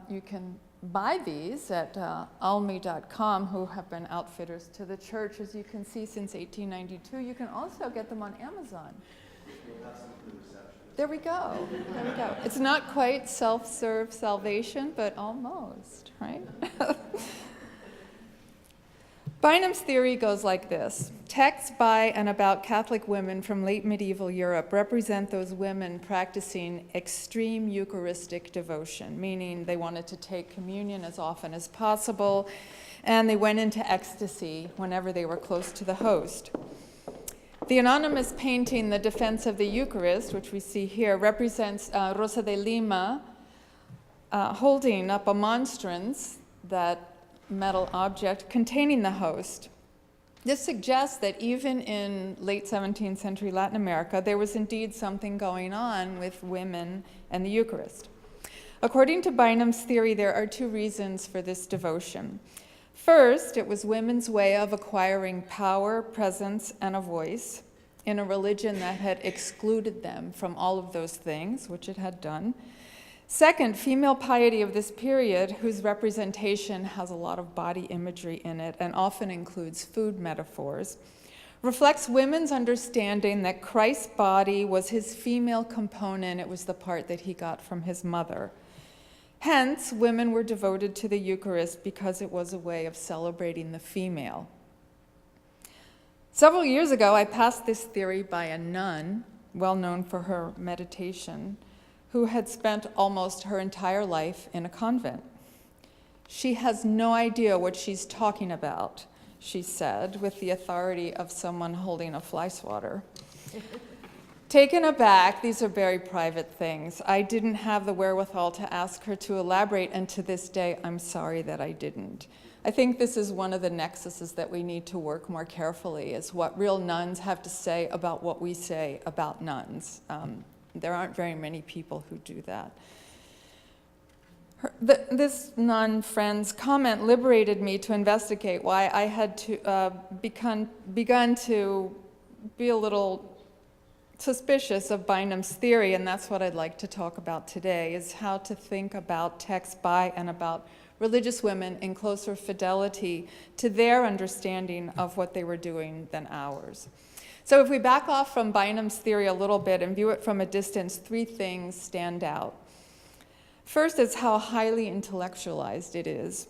You can buy these at almi.com, who have been outfitters to the church, as you can see, since 1892. You can also get them on Amazon. There we go. There we go. It's not quite self-serve salvation, but almost, right? Bynum's theory goes like this. Texts by and about Catholic women from late medieval Europe represent those women practicing extreme Eucharistic devotion, meaning they wanted to take communion as often as possible, and they went into ecstasy whenever they were close to the host. The anonymous painting, The Defense of the Eucharist, which we see here, represents Rosa de Lima holding up a monstrance, that metal object containing the host. This suggests that even in late 17th century Latin America, there was indeed something going on with women and the Eucharist. According to Bynum's theory, there are two reasons for this devotion. First, it was women's way of acquiring power, presence, and a voice in a religion that had excluded them from all of those things, which it had done. Second, female piety of this period, whose representation has a lot of body imagery in it and often includes food metaphors, reflects women's understanding that Christ's body was his female component. It was the part that he got from his mother. Hence, women were devoted to the Eucharist because it was a way of celebrating the female. Several years ago, I passed this theory by a nun, well known for her meditation, who had spent almost her entire life in a convent. She has no idea what she's talking about, she said, with the authority of someone holding a fly swatter. Taken aback, these are very private things. I didn't have the wherewithal to ask her to elaborate, and to this day, I'm sorry that I didn't. I think this is one of the nexuses that we need to work more carefully, is what real nuns have to say about what we say about nuns. There aren't very many people who do that. This nun-friend's comment liberated me to investigate why I had to begun to be a little suspicious of Bynum's theory, and that's what I'd like to talk about today, is how to think about texts by and about religious women in closer fidelity to their understanding of what they were doing than ours. So if we back off from Bynum's theory a little bit and view it from a distance, three things stand out. First is how highly intellectualized it is.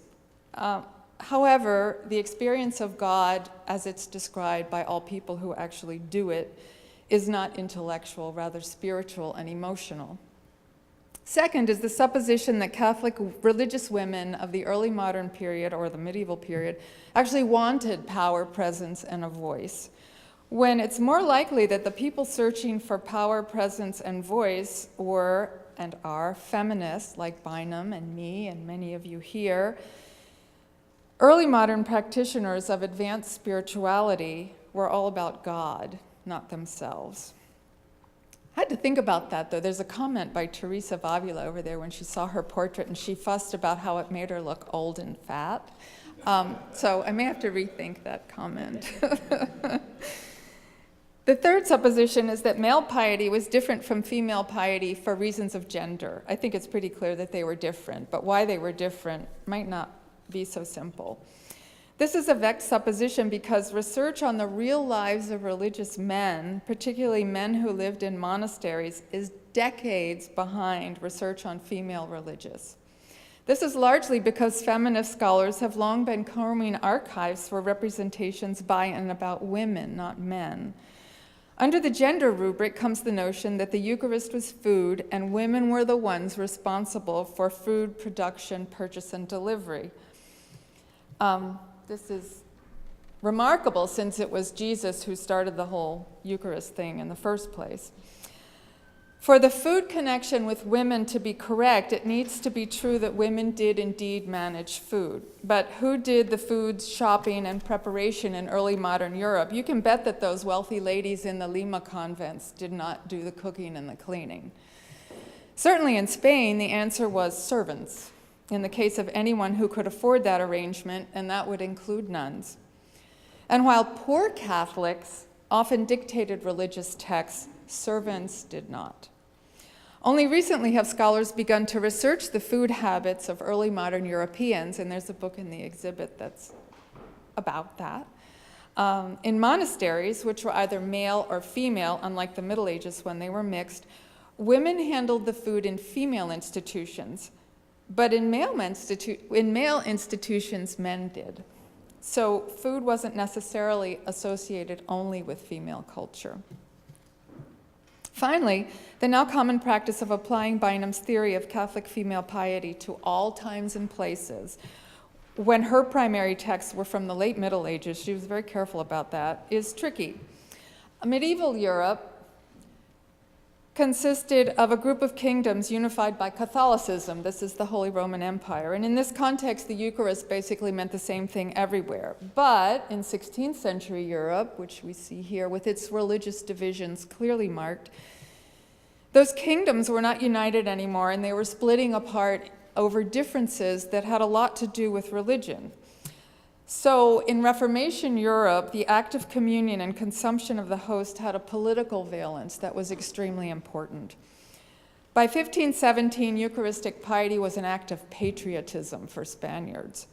However, the experience of God, as it's described by all people who actually do it, is not intellectual, rather spiritual and emotional. Second is the supposition that Catholic religious women of the early modern period or the medieval period actually wanted power, presence, and a voice, when it's more likely that the people searching for power, presence, and voice were and are feminists like Bynum and me and many of you here. Early modern practitioners of advanced spirituality were all about God, not themselves. I had to think about that, though. There's a comment by Teresa of Avila over there when she saw her portrait, and she fussed about how it made her look old and fat. So I may have to rethink that comment. The third supposition is that male piety was different from female piety for reasons of gender. I think it's pretty clear that they were different, but why they were different might not be so simple. This is a vexed supposition because research on the real lives of religious men, particularly men who lived in monasteries, is decades behind research on female religious. This is largely because feminist scholars have long been combing archives for representations by and about women, not men. Under the gender rubric comes the notion that the Eucharist was food and women were the ones responsible for food production, purchase, and delivery. This is remarkable since it was Jesus who started the whole Eucharist thing in the first place. For the food connection with women to be correct, it needs to be true that women did indeed manage food. But who did the food shopping and preparation in early modern Europe? You can bet that those wealthy ladies in the Lima convents did not do the cooking and the cleaning. Certainly in Spain, the answer was servants, in the case of anyone who could afford that arrangement, and that would include nuns. And while poor Catholics often dictated religious texts, servants did not. Only recently have scholars begun to research the food habits of early modern Europeans, and there's a book in the exhibit that's about that. In monasteries, which were either male or female, unlike the Middle Ages when they were mixed, women handled the food in female institutions, but in male institutions, men did. So food wasn't necessarily associated only with female culture. Finally, the now common practice of applying Bynum's theory of Catholic female piety to all times and places, when her primary texts were from the late Middle Ages, she was very careful about that, is tricky. Medieval Europe consisted of a group of kingdoms unified by Catholicism. This is the Holy Roman Empire. And in this context, the Eucharist basically meant the same thing everywhere. But in 16th century Europe, which we see here with its religious divisions clearly marked, those kingdoms were not united anymore, and they were splitting apart over differences that had a lot to do with religion. So in Reformation Europe, the act of communion and consumption of the host had a political valence that was extremely important. By 1517, Eucharistic piety was an act of patriotism for Spaniards,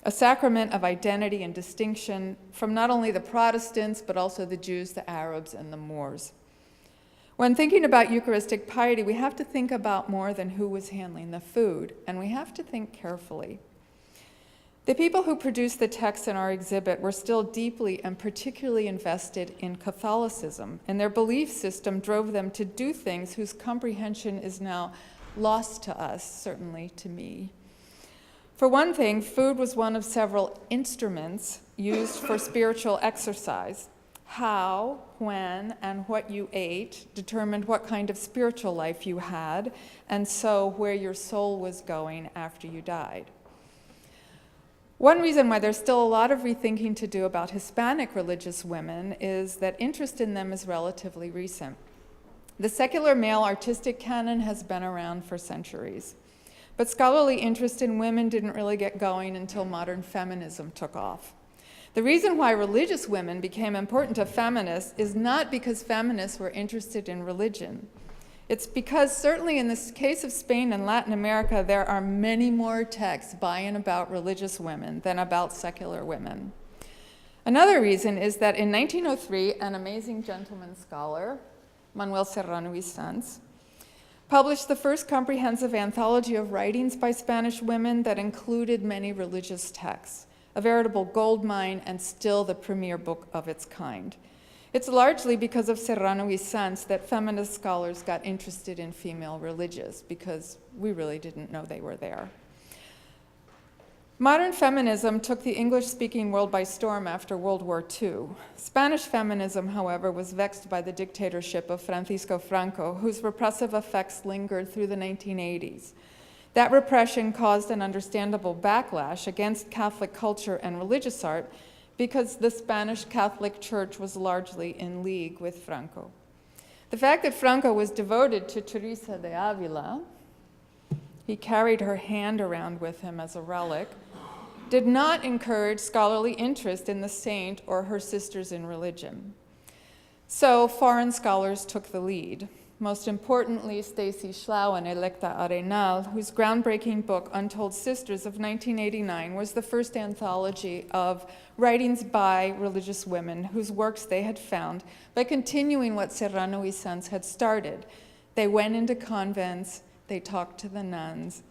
a sacrament of identity and distinction from not only the Protestants, but also the Jews, the Arabs, and the Moors. When thinking about Eucharistic piety, we have to think about more than who was handling the food, and we have to think carefully. The people who produced the texts in our exhibit were still deeply and particularly invested in Catholicism, and their belief system drove them to do things whose comprehension is now lost to us, certainly to me. For one thing, food was one of several instruments used for spiritual exercise. How, when, and what you ate determined what kind of spiritual life you had, and so where your soul was going after you died. One reason why there's still a lot of rethinking to do about Hispanic religious women is that interest in them is relatively recent. The secular male artistic canon has been around for centuries, but scholarly interest in women didn't really get going until modern feminism took off. The reason why religious women became important to feminists is not because feminists were interested in religion. It's because certainly in this case of Spain and Latin America, there are many more texts by and about religious women than about secular women. Another reason is that in 1903, an amazing gentleman scholar, Manuel Serrano y Sanz, published the first comprehensive anthology of writings by Spanish women that included many religious texts, a veritable gold mine and still the premier book of its kind. It's largely because of Serrano y Sanz that feminist scholars got interested in female religious, because we really didn't know they were there. Modern feminism took the English-speaking world by storm after World War II. Spanish feminism, however, was vexed by the dictatorship of Francisco Franco, whose repressive effects lingered through the 1980s. That repression caused an understandable backlash against Catholic culture and religious art because the Spanish Catholic Church was largely in league with Franco. The fact that Franco was devoted to Teresa de Avila, he carried her hand around with him as a relic, did not encourage scholarly interest in the saint or her sisters in religion. So foreign scholars took the lead. Most importantly, Stacy Schlau and Electa Arenal, whose groundbreaking book, Untold Sisters of 1989, was the first anthology of writings by religious women whose works they had found by continuing what Serrano y Sanz had started. They went into convents, they talked to the nuns,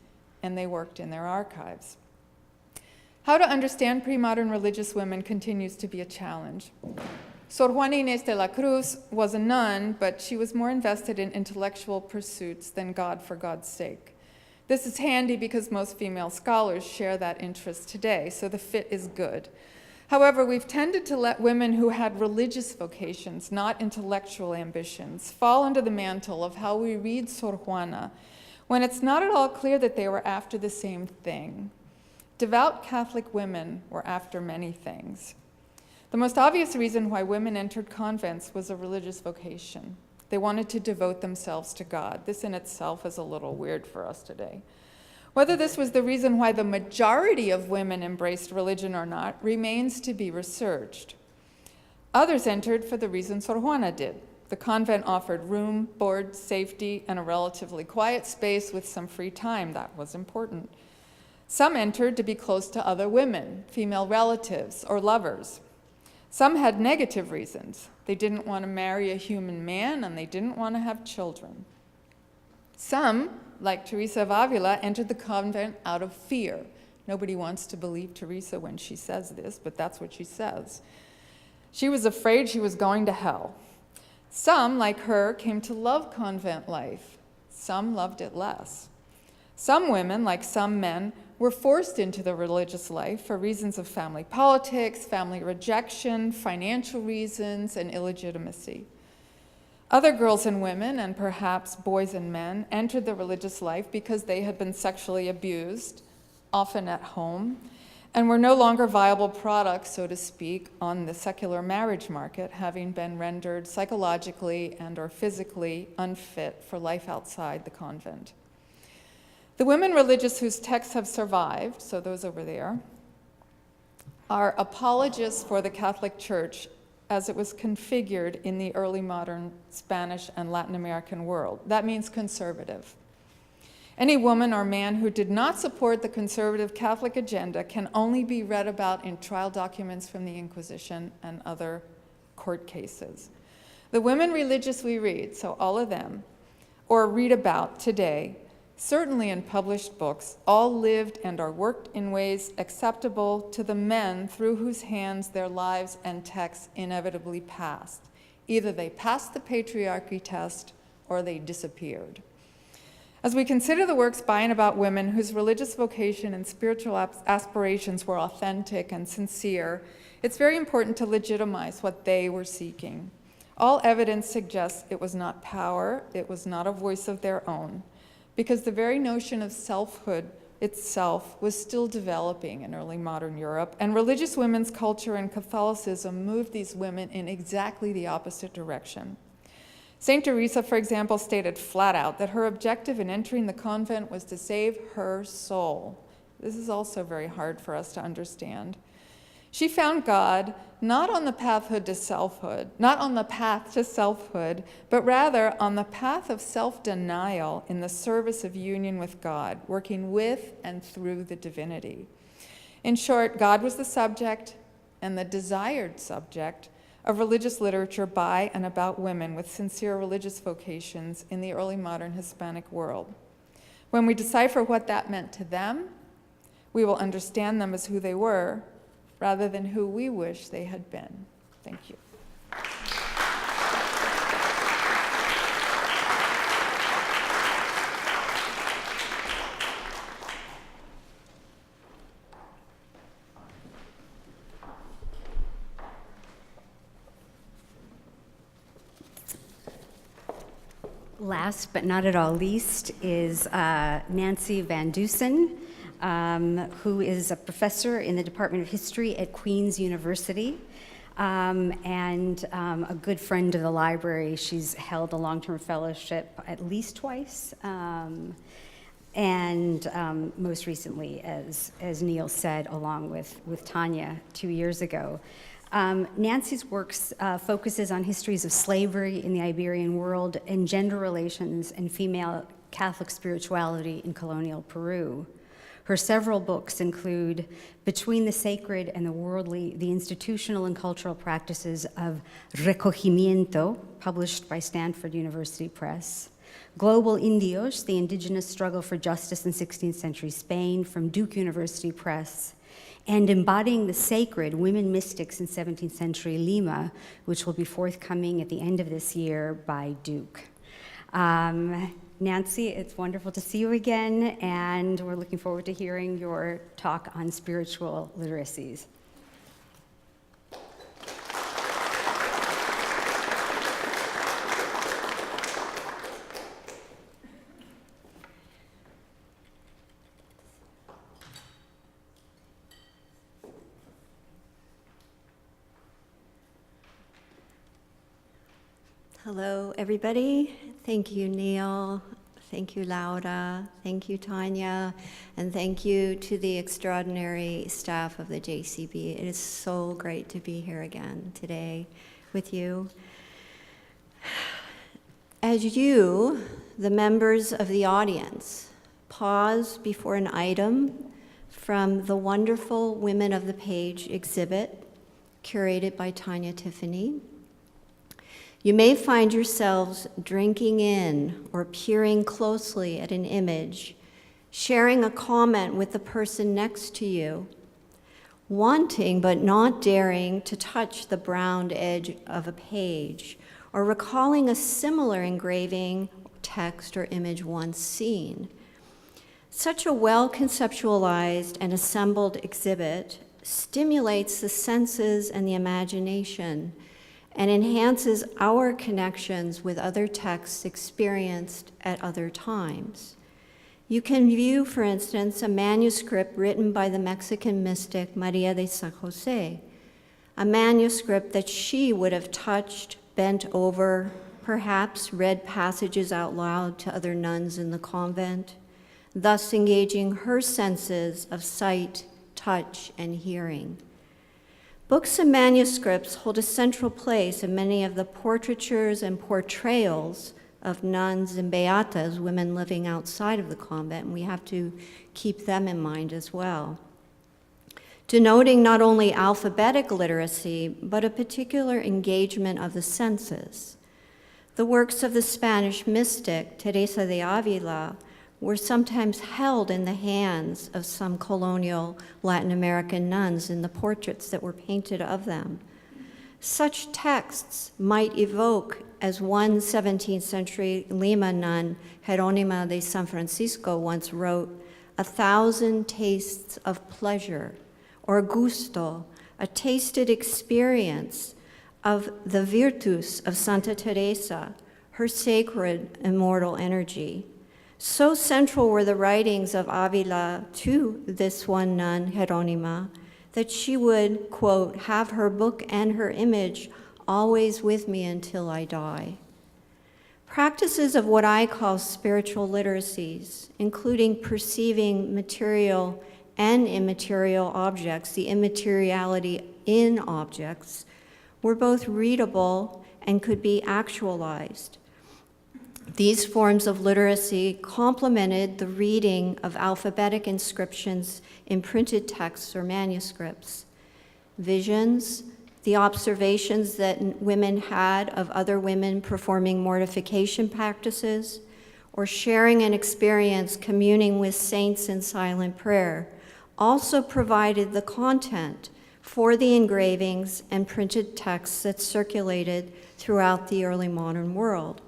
and they worked in their archives. How to understand pre-modern religious women continues to be a challenge. Sor Juana Inés de la Cruz was a nun, but she was more invested in intellectual pursuits than God for God's sake. This is handy because most female scholars share that interest today, so the fit is good. However, we've tended to let women who had religious vocations, not intellectual ambitions, fall under the mantle of how we read Sor Juana, when it's not at all clear that they were after the same thing. Devout Catholic women were after many things. The most obvious reason why women entered convents was a religious vocation. They wanted to devote themselves to God. This in itself is a little weird for us today. Whether this was the reason why the majority of women embraced religion or not remains to be researched. Others entered for the reason Sor Juana did. The convent offered room, board, safety, and a relatively quiet space with some free time. That was important. Some entered to be close to other women, female relatives, or lovers. Some had negative reasons. They didn't want to marry a human man, and they didn't want to have children. Some, like Teresa of Avila, entered the convent out of fear. Nobody wants to believe Teresa when she says this, but that's what she says. She was afraid she was going to hell. Some, like her, came to love convent life. Some loved it less. Some women, like some men, were forced into the religious life for reasons of family politics, family rejection, financial reasons, and illegitimacy. Other girls and women, and perhaps boys and men, entered the religious life because they had been sexually abused, often at home, and were no longer viable products, so to speak, on the secular marriage market, having been rendered psychologically and/or physically unfit for life outside the convent. The women religious whose texts have survived, so those over there, are apologists for the Catholic Church as it was configured in the early modern Spanish and Latin American world. That means conservative. Any woman or man who did not support the conservative Catholic agenda can only be read about in trial documents from the Inquisition and other court cases. The women religious we read, so all of them, or read about today, certainly in published books, all lived and are worked in ways acceptable to the men through whose hands their lives and texts inevitably passed. Either they passed the patriarchy test or they disappeared. As we consider the works by and about women whose religious vocation and spiritual aspirations were authentic and sincere, it's very important to legitimize what they were seeking. All evidence suggests it was not power, it was not a voice of their own, because the very notion of selfhood itself was still developing in early modern Europe, and religious women's culture and Catholicism moved these women in exactly the opposite direction. Saint Teresa, for example, stated flat out that her objective in entering the convent was to save her soul. This is also very hard for us to understand. She found God not on the path to selfhood, but rather on the path of self-denial in the service of union with God, working with and through the divinity. In short, God was the subject and the desired subject of religious literature by and about women with sincere religious vocations in the early modern Hispanic world. When we decipher what that meant to them, we will understand them as who they were, rather than who we wish they had been. Thank you. Last but not at all least is Nancy Van Dusen, who is a professor in the Department of History at Queen's University and a good friend of the library. She's held a long-term fellowship at least twice, and most recently, as Neil said, along with Tanya 2 years ago. Nancy's work focuses on histories of slavery in the Iberian world and gender relations and female Catholic spirituality in colonial Peru. Her several books include Between the Sacred and the Worldly, the Institutional and Cultural Practices of Recogimiento, published by Stanford University Press, Global Indios, the Indigenous Struggle for Justice in 16th Century Spain, from Duke University Press, and Embodying the Sacred, Women Mystics in 17th Century Lima, which will be forthcoming at the end of this year by Duke. Nancy, it's wonderful to see you again, and we're looking forward to hearing your talk on spiritual literacies. Hello, everybody. Thank you, Neil. Thank you, Laura. Thank you, Tanya. And thank you to the extraordinary staff of the JCB. It is so great to be here again today with you. As you, the members of the audience, pause before an item from the wonderful Women of the Page exhibit curated by Tanya Tiffany, you may find yourselves drinking in or peering closely at an image, sharing a comment with the person next to you, wanting but not daring to touch the browned edge of a page, or recalling a similar engraving, text, or image once seen. Such a well-conceptualized and assembled exhibit stimulates the senses and the imagination, and enhances our connections with other texts experienced at other times. You can view, for instance, a manuscript written by the Mexican mystic Maria de San Jose, a manuscript that she would have touched, bent over, perhaps read passages out loud to other nuns in the convent, thus engaging her senses of sight, touch, and hearing. Books and manuscripts hold a central place in many of the portraitures and portrayals of nuns and beatas, women living outside of the convent, and we have to keep them in mind as well, denoting not only alphabetic literacy, but a particular engagement of the senses. The works of the Spanish mystic Teresa de Avila were sometimes held in the hands of some colonial Latin American nuns in the portraits that were painted of them. Such texts might evoke, as one 17th century Lima nun, Jerónima de San Francisco, once wrote, 1,000 tastes of pleasure, or gusto, a tasted experience of the virtus of Santa Teresa, her sacred immortal energy. So central were the writings of Avila to this one nun, Jerónima, that she would, quote, have her book and her image always with me until I die. Practices of what I call spiritual literacies, including perceiving material and immaterial objects, the immateriality in objects, were both readable and could be actualized. These forms of literacy complemented the reading of alphabetic inscriptions in printed texts or manuscripts. Visions, the observations that women had of other women performing mortification practices, or sharing an experience communing with saints in silent prayer, also provided the content for the engravings and printed texts that circulated throughout the early modern world.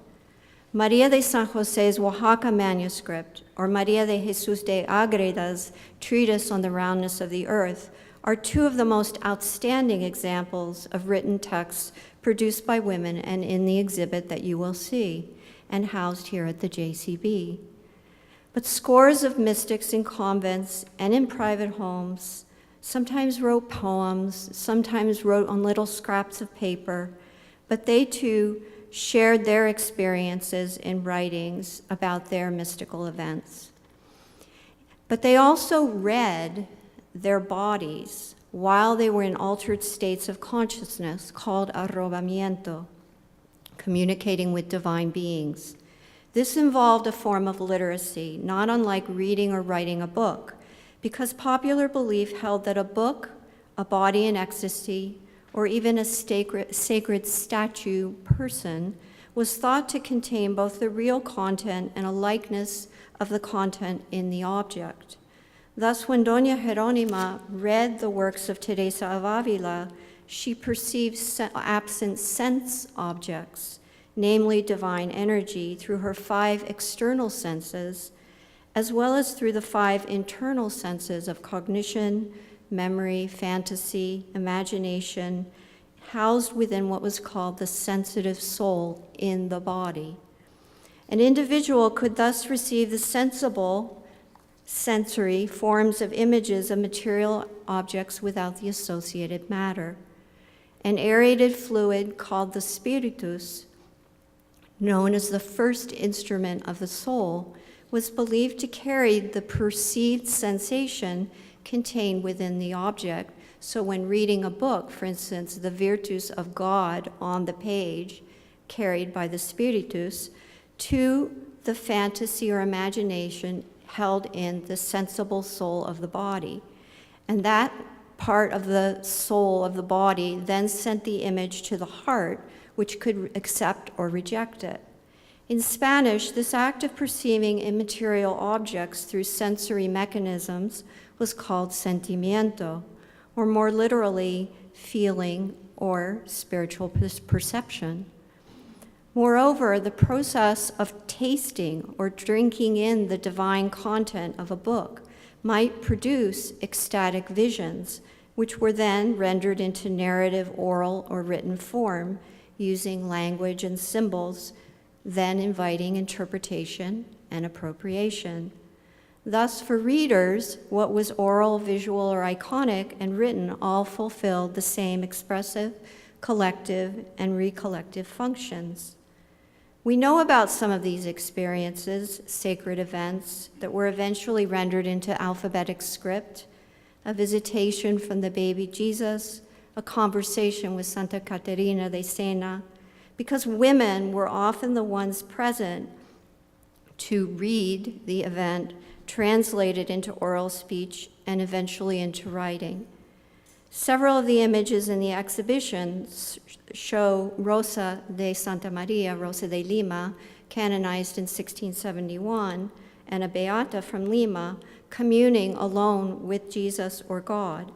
Maria de San Jose's Oaxaca manuscript, or Maria de Jesus de Agreda's treatise on the roundness of the earth, are two of the most outstanding examples of written texts produced by women and in the exhibit that you will see. and housed here at the JCB. But scores of mystics in convents and in private homes sometimes wrote poems, sometimes wrote on little scraps of paper, but they too shared their experiences in writings about their mystical events. But they also read their bodies while they were in altered states of consciousness called arrobamiento, communicating with divine beings. This involved a form of literacy, not unlike reading or writing a book, because popular belief held that a book, a body in ecstasy, or even a sacred statue person was thought to contain both the real content and a likeness of the content in the object. Thus, when Doña Jerónima read the works of Teresa of Avila, she perceived absent sense objects, namely divine energy, through her 5 external senses, as well as through the 5 internal senses of cognition, memory, fantasy, imagination, housed within what was called the sensitive soul in the body. An individual could thus receive the sensible, sensory forms of images of material objects without the associated matter. An aerated fluid called the spiritus, known as the first instrument of the soul, was believed to carry the perceived sensation contained within the object. So when reading a book, for instance, the virtus of God on the page, carried by the spiritus, to the fantasy or imagination held in the sensible soul of the body. And that part of the soul of the body then sent the image to the heart, which could accept or reject it. In Spanish, this act of perceiving immaterial objects through sensory mechanisms was called sentimiento, or more literally, feeling or spiritual perception. Moreover, the process of tasting or drinking in the divine content of a book might produce ecstatic visions, which were then rendered into narrative, oral, or written form using language and symbols, then inviting interpretation and appropriation. Thus, for readers, what was oral, visual, or iconic and written all fulfilled the same expressive, collective, and recollective functions. We know about some of these experiences, sacred events, that were eventually rendered into alphabetic script, a visitation from the baby Jesus, a conversation with Santa Caterina de Siena, because women were often the ones present to read the event, translate it into oral speech, and eventually into writing. Several of the images in the exhibition show Rosa de Santa Maria, Rosa de Lima, canonized in 1671, and a beata from Lima, communing alone with Jesus or God.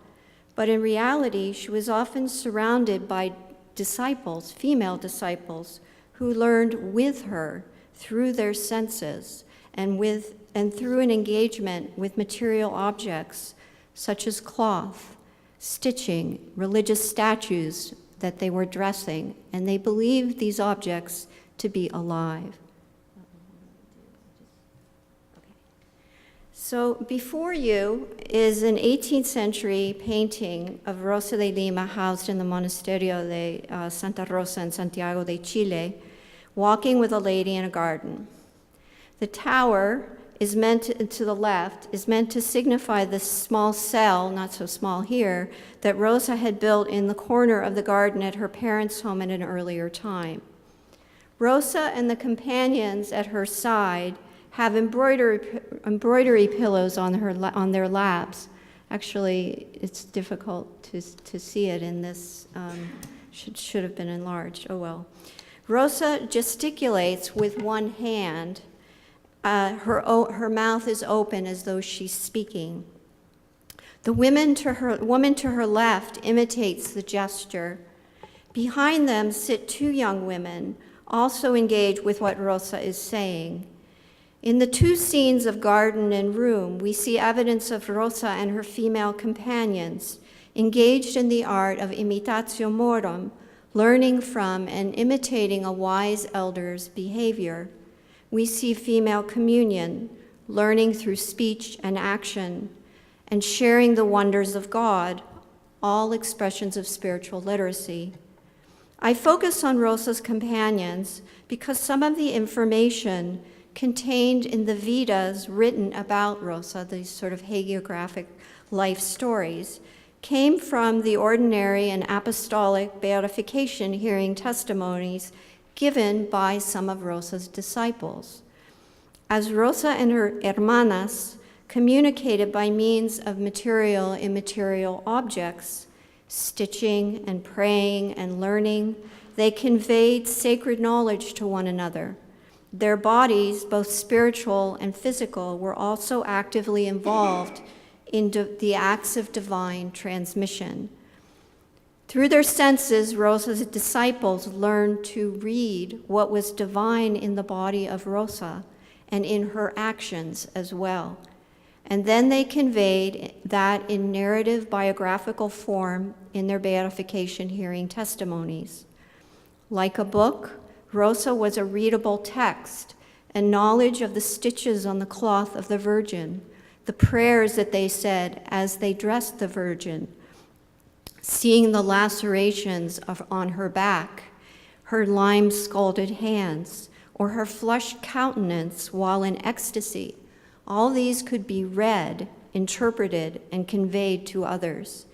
But in reality, she was often surrounded by disciples, female disciples, who learned with her through their senses and through an engagement with material objects such as cloth, stitching, religious statues that they were dressing, and they believed these objects to be alive. So before you is an 18th century painting of Rosa de Lima housed in the Monasterio de Santa Rosa in Santiago de Chile, walking with a lady in a garden. The tower is meant to the left, is meant to signify the small cell, not so small here, that Rosa had built in the corner of the garden at her parents' home at an earlier time. Rosa and the companions at her side have embroidery pillows on their laps. Actually, it's difficult to see it in this, should have been enlarged, oh well. Rosa gesticulates with one hand. Her mouth is open as though she's speaking. The woman to her left imitates the gesture. Behind them sit 2 young women, also engaged with what Rosa is saying. In the 2 scenes of garden and room, we see evidence of Rosa and her female companions engaged in the art of imitatio morum, learning from and imitating a wise elder's behavior. we see female communion, learning through speech and action, and sharing the wonders of God, all expressions of spiritual literacy. I focus on Rosa's companions because some of the information contained in the Vedas written about Rosa, these sort of hagiographic life stories, came from the ordinary and apostolic beatification hearing testimonies given by some of Rosa's disciples. As Rosa and her hermanas communicated by means of material and immaterial objects, stitching and praying and learning, they conveyed sacred knowledge to one another. Their bodies, both spiritual and physical, were also actively involved in the acts of divine transmission. Through their senses, Rosa's disciples learned to read what was divine in the body of Rosa and in her actions as well. And then they conveyed that in narrative biographical form in their beatification hearing testimonies. Like a book, Rosa was a readable text, and knowledge of the stitches on the cloth of the Virgin, the prayers that they said as they dressed the Virgin, seeing the lacerations on her back, her lime-scalded hands, or her flushed countenance while in ecstasy. All these could be read, interpreted, and conveyed to others.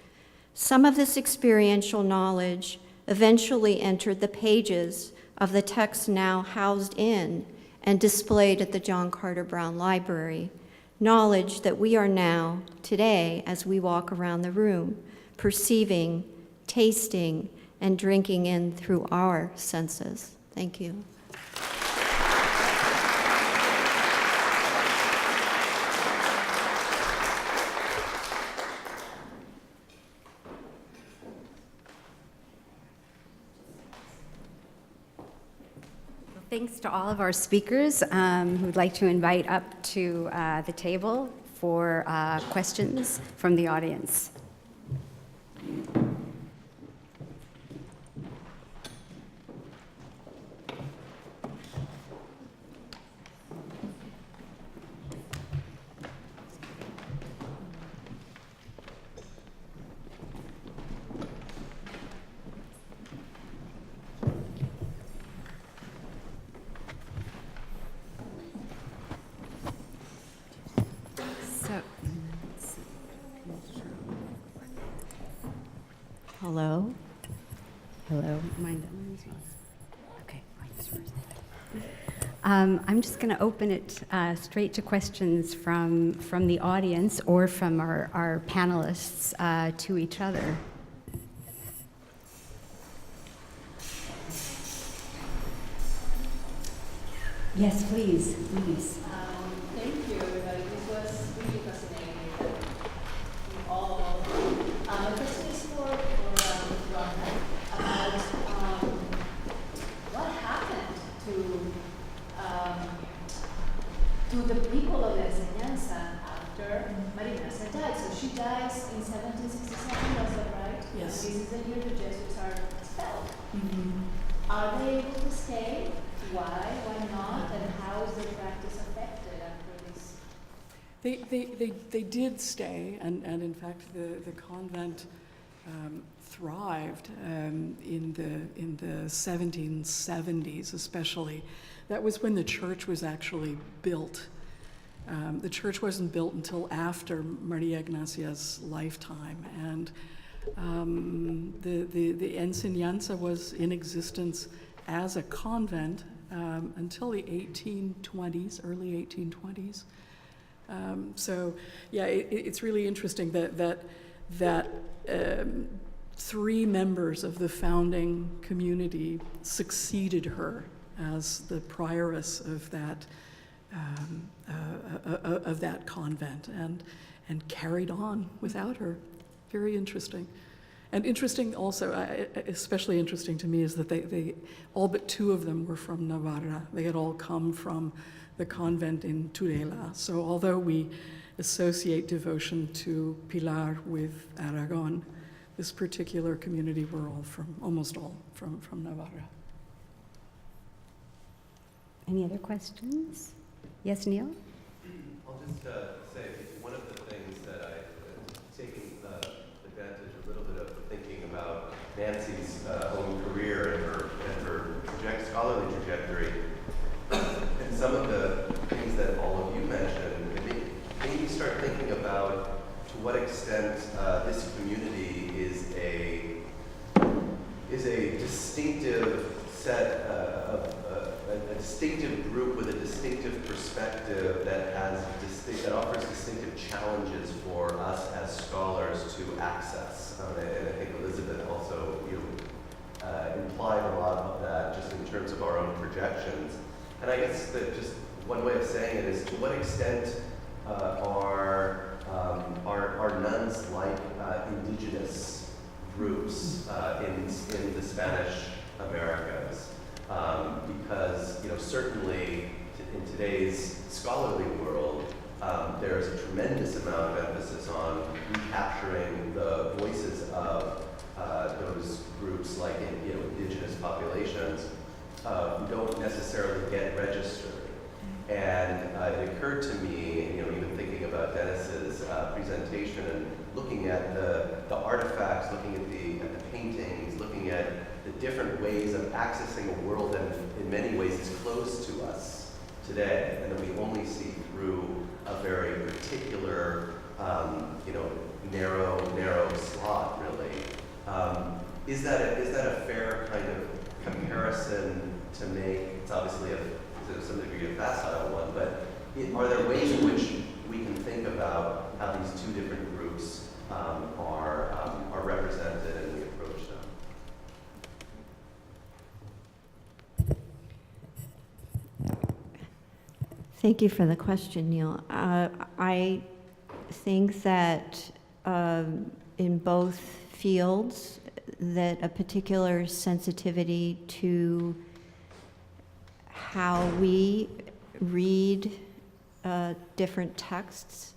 Some of this experiential knowledge eventually entered the pages of the text now housed in and displayed at the John Carter Brown Library, knowledge that we are now, today, as we walk around the room, perceiving, tasting, and drinking in through our senses. Thank you. Thanks to all of our speakers who'd like to invite up to the table for questions from the audience. Hello? Hello. Okay. I'm just going to open it straight to questions from the audience or from our panelists to each other. Yes, please. Thank you, everybody. This was really fascinating. All. My question is for Rhonda about what happened to the people of the enseñanza after Maria Ignacia died. So she dies in 1767, is that right? Yes. And this is the year the Jesuits are expelled. Mm-hmm. Are they able to stay? Why? Why not? And how is their practice affected after this? They did stay, and in fact the convent thrived in the 1770s, especially. That was when the church was actually built. The church wasn't built until after Maria Ignacia's lifetime, and the enseñanza was in existence as a convent until the 1820s, early 1820s. So, yeah, it's really interesting that three members of the founding community succeeded her as the prioress of that convent and carried on without her. Very interesting. And interesting also, especially interesting to me, is that they all but two of them were from Navarra. They had all come from the convent in Tudela. So although we associate devotion to Pilar with Aragon, this particular community were all almost all from Navarra. Any other questions? Yes, Neil? I'll just say one of the things that taking advantage a little bit of thinking about Nancy's own career and her scholarly trajectory, and some of the things that all of you mentioned, it made me start thinking about to what extent this community is a distinctive set a distinctive group with a distinctive perspective that offers distinctive challenges for us as scholars to access. And I think Elizabeth also implied a lot of that just in terms of our own projections. And I guess that just one way of saying it is, to what extent are nuns like indigenous groups in the Spanish Americas? Because certainly in today's scholarly world, there's a tremendous amount of emphasis on recapturing the voices of those groups, like indigenous populations, who don't necessarily get registered. And it occurred to me, even thinking about Dennis's presentation and looking at the artifacts, looking at the paintings, looking at the different ways of accessing a world that in many ways is close to us today, and that we only see through a very particular, narrow slot, really. Is that a fair kind of comparison to make? It's obviously to some degree a facile one, but are there ways in which we can think about how these two different groups are represented and we approach them? Thank you for the question, Neil. I think that in both fields, that a particular sensitivity to how we read different texts,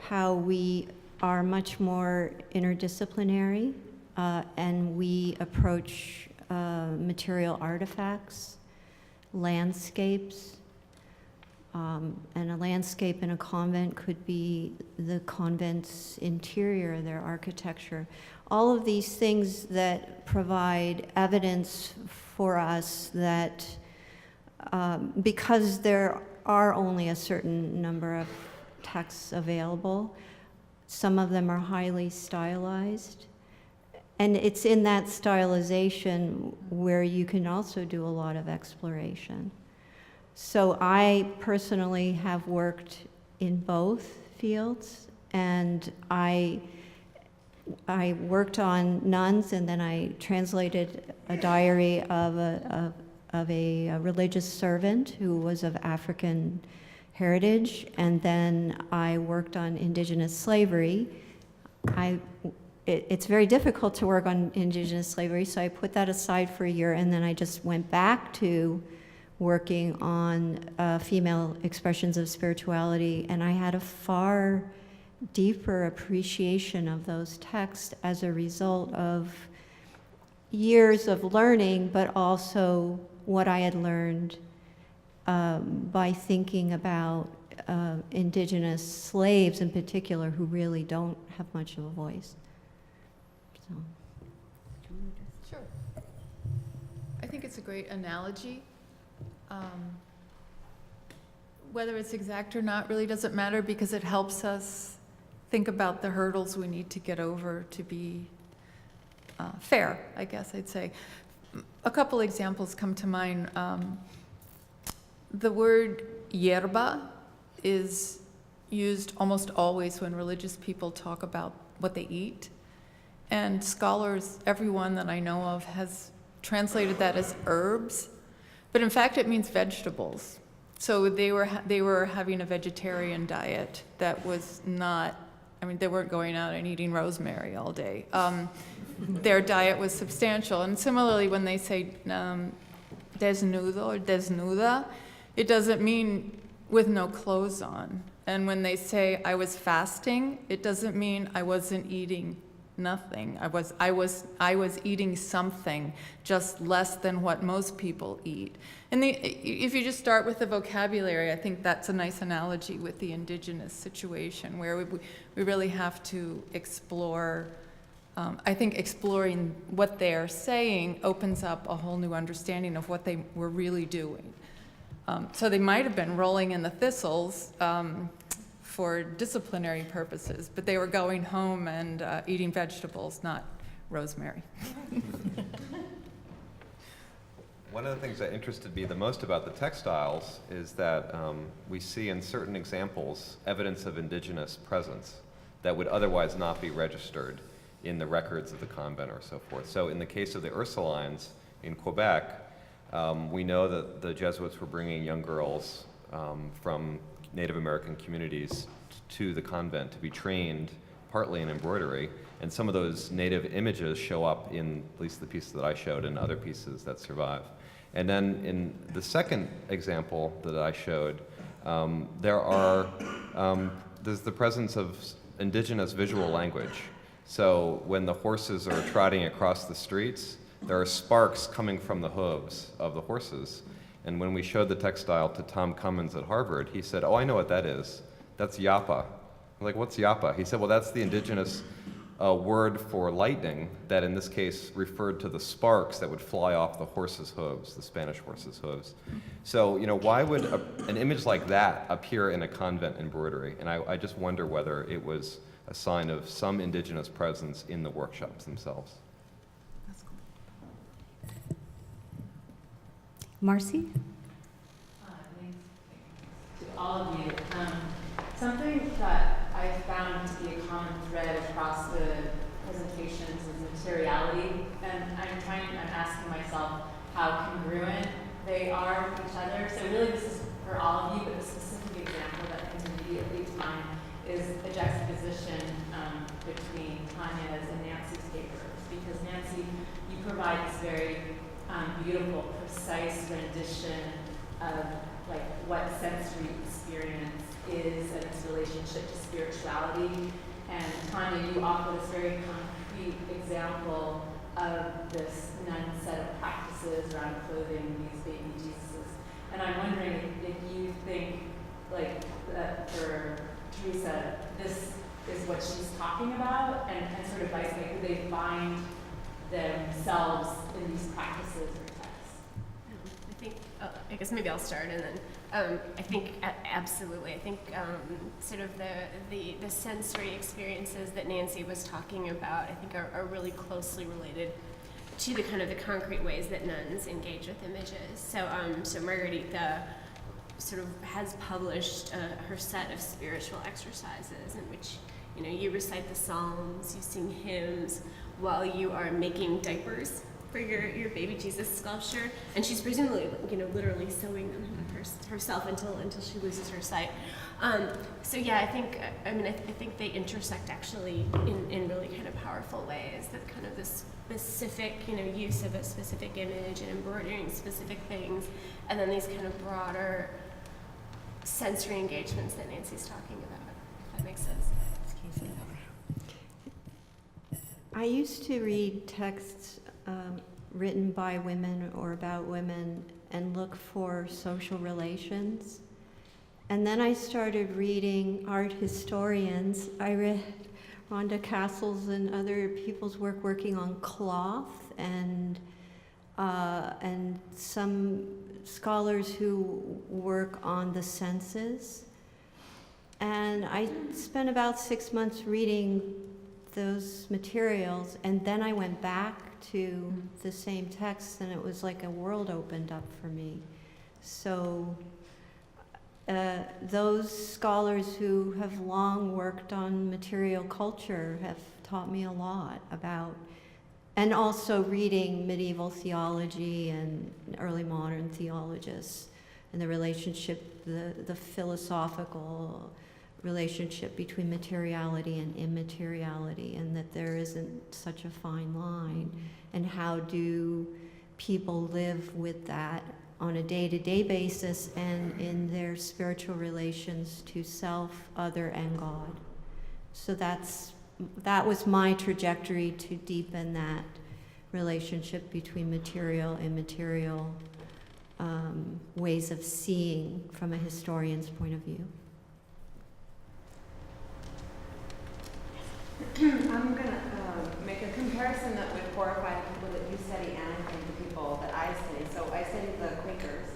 how we are much more interdisciplinary, and we approach material artifacts, landscapes, and a landscape in a convent could be the convent's interior, their architecture. All of these things that provide evidence for us that because there are only a certain number of texts available, some of them are highly stylized. And it's in that stylization where you can also do a lot of exploration. So I personally have worked in both fields, and I worked on nuns, and then I translated a diary of a religious servant who was of African heritage, and then I worked on indigenous slavery. It's very difficult to work on indigenous slavery, so I put that aside for a year, and then I just went back to working on female expressions of spirituality, and I had a far deeper appreciation of those texts as a result of years of learning, but also what I had learned by thinking about indigenous slaves in particular, who really don't have much of a voice. So. Sure. I think it's a great analogy. Whether it's exact or not really doesn't matter, because it helps us think about the hurdles we need to get over to be fair, I guess I'd say. A couple examples come to mind. The word yerba is used almost always when religious people talk about what they eat. And scholars, everyone that I know of, has translated that as herbs. But in fact, it means vegetables. So they were having a vegetarian diet that was not, they weren't going out and eating rosemary all day. Their diet was substantial. And similarly, when they say desnudo or desnuda, it doesn't mean with no clothes on. And when they say I was fasting, it doesn't mean I wasn't eating nothing. I was eating something, just less than what most people eat. And if you just start with the vocabulary, I think that's a nice analogy with the indigenous situation, where we really have to explore. I think exploring what they're saying opens up a whole new understanding of what they were really doing. So they might have been rolling in the thistles for disciplinary purposes, but they were going home and eating vegetables, not rosemary. One of the things that interested me the most about the textiles is that we see in certain examples evidence of indigenous presence that would otherwise not be registered in the records of the convent or so forth. So in the case of the Ursulines in Quebec, we know that the Jesuits were bringing young girls from Native American communities to the convent to be trained partly in embroidery, and some of those native images show up in at least the piece that I showed and other pieces that survive. And then in the second example that I showed, there's the presence of indigenous visual language. So when the horses are trotting across the streets, there are sparks coming from the hooves of the horses. And when we showed the textile to Tom Cummins at Harvard, he said, "Oh, I know what that is. That's yapa." I'm like, "What's yapa?" He said, "Well, that's the indigenous word for lightning that in this case referred to the sparks that would fly off the horse's hooves, the Spanish horse's hooves." So, why would an image like that appear in a convent embroidery? And I just wonder whether it was a sign of some indigenous presence in the workshops themselves. Marcy? Thanks to all of you. Something that I found to be a common thread across the presentations is materiality, and I'm asking myself how congruent they are with each other. So really this is for all of you, but the specific example that comes immediately to mind is a juxtaposition between Tanya's and Nancy's papers, because Nancy, you provide this very beautiful, precise rendition of like what sensory experience is and its relationship to spirituality. And Tanya, you offer this very concrete example of this nun set of practices around clothing these baby Jesuses. And I'm wondering if you think, like, that for Teresa, this is what she's talking about, and sort of vice versa, do they find themselves in these practices or texts? I think, I guess maybe I'll start, and then I think absolutely. I think sort of the sensory experiences that Nancy was talking about, I think are really closely related to the kind of the concrete ways that nuns engage with images. So so Margarita sort of has published her set of spiritual exercises in which you recite the Psalms, you sing hymns while you are making diapers for your baby Jesus sculpture, and she's presumably literally sewing them herself until she loses her sight. So yeah, I think I think they intersect actually in really kind of powerful ways. That kind of this specific use of a specific image and embroidering specific things, and then these kind of broader sensory engagements that Nancy's talking about. If that makes sense. I used to read texts written by women or about women and look for social relations. And then I started reading art historians. I read Rhonda Castle's and other people's work working on cloth, and some scholars who work on the senses. And I spent about 6 months reading those materials, and then I went back to the same text, and it was like a world opened up for me. So those scholars who have long worked on material culture have taught me a lot about, and also reading medieval theology and early modern theologists and the relationship, the philosophical relationship between materiality and immateriality, and that there isn't such a fine line, and how do people live with that on a day-to-day basis and in their spiritual relations to self, other, and God. So that's that was my trajectory to deepen that relationship between material and immaterial ways of seeing from a historian's point of view. I'm going to make a comparison that would horrify the people that you study and the people that I study. So I study the Quakers.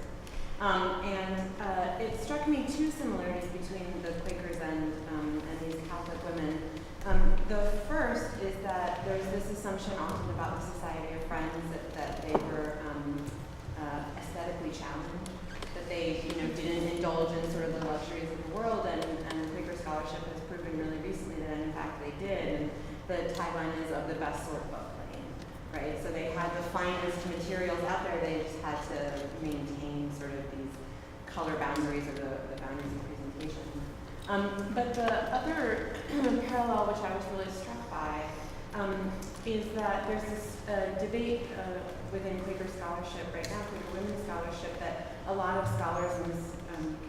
It struck me two similarities between the Quakers and these Catholic women. The first is that there's this assumption often about the Society of Friends that they were aesthetically challenged, that they didn't indulge in sort of the luxuries of the world, and Quaker scholarship has proven really recently that in fact they did. And the tagline is of the best sort book lane, right? So they had the finest materials out there, they just had to maintain sort of these color boundaries or the boundaries of presentation. But the other parallel which I was really struck by is that there's this debate within Quaker scholarship right now, Quaker women's scholarship, that a lot of scholars, and this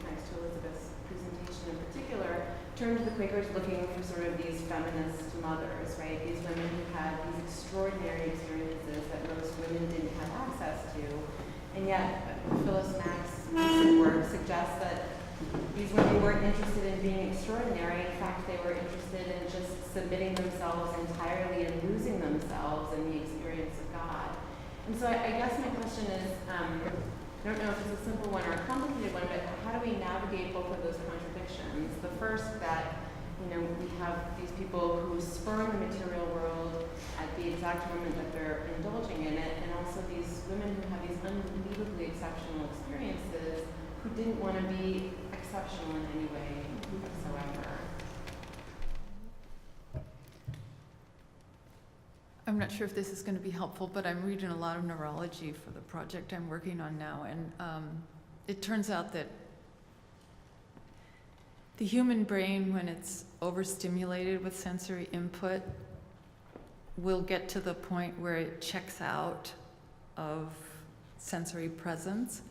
connects to Elizabeth's presentation in particular, turn to the Quakers looking for sort of these feminist mothers, right? These women who had these extraordinary experiences that most women didn't have access to. And yet, Phyllis Mack's recent work suggests that these women weren't interested in being extraordinary. In fact, they were interested in just submitting themselves entirely and losing themselves in the experience of God. And so I guess my question is, I don't know if it's a simple one or a complicated one, but how do we navigate both of those contradictions? The first, that we have these people who spurn the material world at the exact moment that they're indulging in it, and also these women who have these unbelievably exceptional experiences who didn't want to be exceptional in any way whatsoever. I'm not sure if this is going to be helpful, but I'm reading a lot of neurology for the project I'm working on now, and it turns out that the human brain, when it's overstimulated with sensory input, will get to the point where it checks out of sensory presence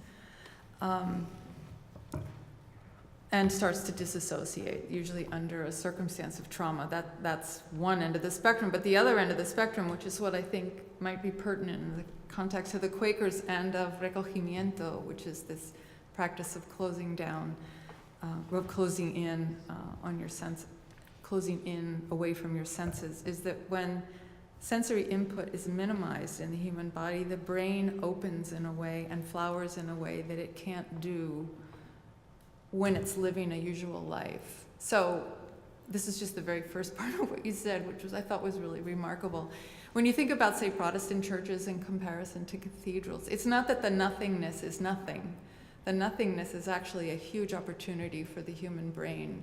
and starts to disassociate, usually under a circumstance of trauma. That's one end of the spectrum. But the other end of the spectrum, which is what I think might be pertinent in the context of the Quakers and of recogimiento, which is this practice of closing down, closing in on your sense, closing in away from your senses, is that when sensory input is minimized in the human body, the brain opens in a way and flowers in a way that it can't do when it's living a usual life. So this is just the very first part of what you said, which I thought was really remarkable. When you think about, say, Protestant churches in comparison to cathedrals, it's not that the nothingness is nothing. The nothingness is actually a huge opportunity for the human brain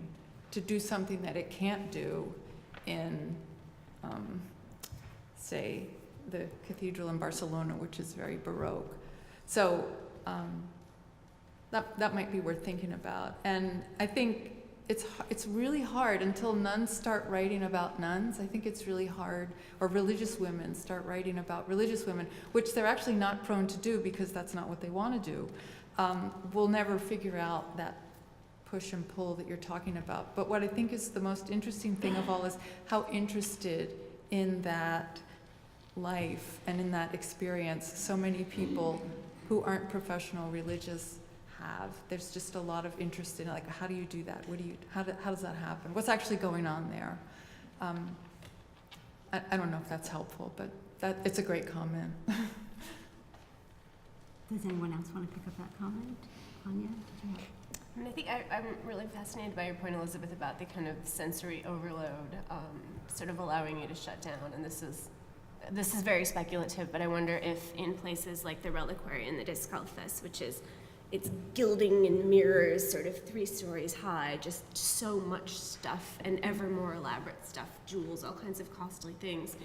to do something that it can't do in, say, the cathedral in Barcelona, which is very Baroque. So that might be worth thinking about. And I think it's really hard until nuns start writing about nuns. I think it's really hard, or religious women start writing about religious women, which they're actually not prone to do because that's not what they want to do. We'll never figure out that push and pull that you're talking about. But what I think is the most interesting thing of all is how interested in that life and in that experience so many people who aren't professional religious have. There's just a lot of interest in, like, how do you do that? How does that happen? What's actually going on there? I don't know if that's helpful, but it's a great comment. Does anyone else want to pick up that comment? Anya, did you? I mean, I think I'm really fascinated by your point, Elizabeth, about the kind of sensory overload, sort of allowing you to shut down. And this is very speculative, but I wonder if in places like the Reliquary and the Discalcus, which is, it's gilding and mirrors, sort of 3 stories high, just so much stuff and ever more elaborate stuff, jewels, all kinds of costly things.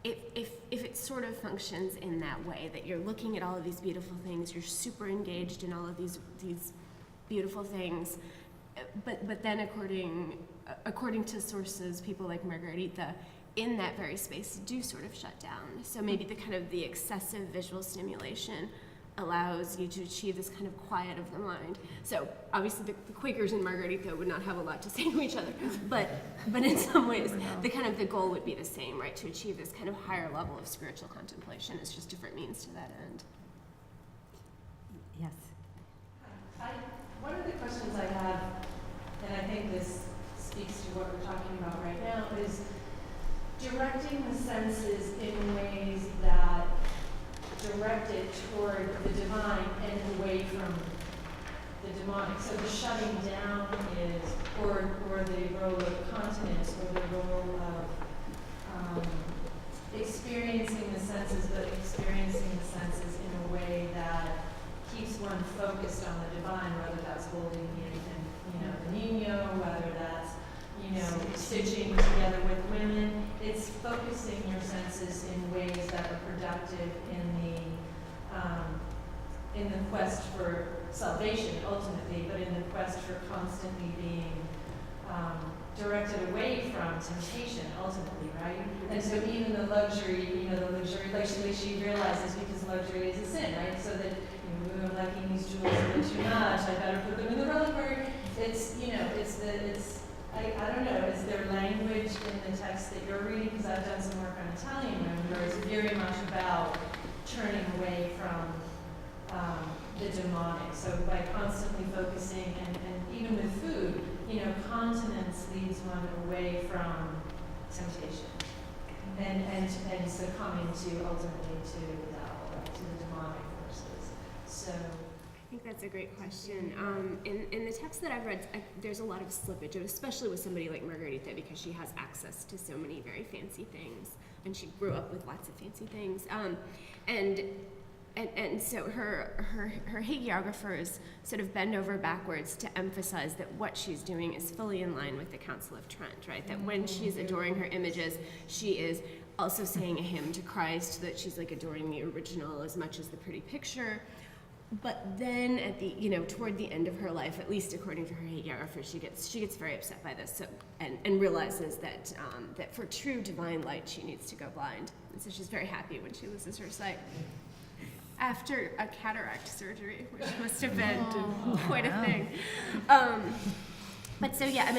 If it sort of functions in that way, that you're looking at all of these beautiful things, you're super engaged in all of these beautiful things, but then according to sources, people like Margarita, in that very space do sort of shut down. So maybe the kind of the excessive visual stimulation allows you to achieve this kind of quiet of the mind. So obviously the Quakers and Margarita would not have a lot to say to each other, but in some ways the goal would be the same, right? To achieve this kind of higher level of spiritual contemplation. It's just different means to that end. Yes. One of the questions I have, and I think this speaks to what we're talking about right now, is directing the senses in ways that direct it toward the divine and away from the demonic. So the shutting down is, or the role of continence, or the role of experiencing the senses, but experiencing the senses in a way that keeps one focused on the divine, whether that's holding the infant, the Niño, whether that's, stitching together with women. It's focusing your senses in ways that are productive in the quest for salvation ultimately, but in the quest for constantly being directed away from temptation ultimately, right? And so even the luxury, like she realizes, because luxury is a sin, right? So that I'm liking these jewels a bit too much, I better put them in the reliquary. I don't know, is there language in the text that you're reading? Because I've done some work on Italian women where it's very much about turning away from the demonic. So by constantly focusing, and even with food, continence leads one away from temptation and succumbing ultimately to the devil, right, to the demonic forces. So I think that's a great question. In the text that I've read, there's a lot of slippage, especially with somebody like Margarita, because she has access to so many very fancy things, and she grew up with lots of fancy things. And so her hagiographers sort of bend over backwards to emphasize that what she's doing is fully in line with the Council of Trent, right? That when she's adoring her images, she is also saying a hymn to Christ, that she's like adoring the original as much as the pretty picture. But then at the, toward the end of her life, at least according to her hagiographer, she gets very upset by this, and realizes that that for true divine light, she needs to go blind. And so she's very happy when she loses her sight after a cataract surgery, which must have been quite a thing. But so yeah,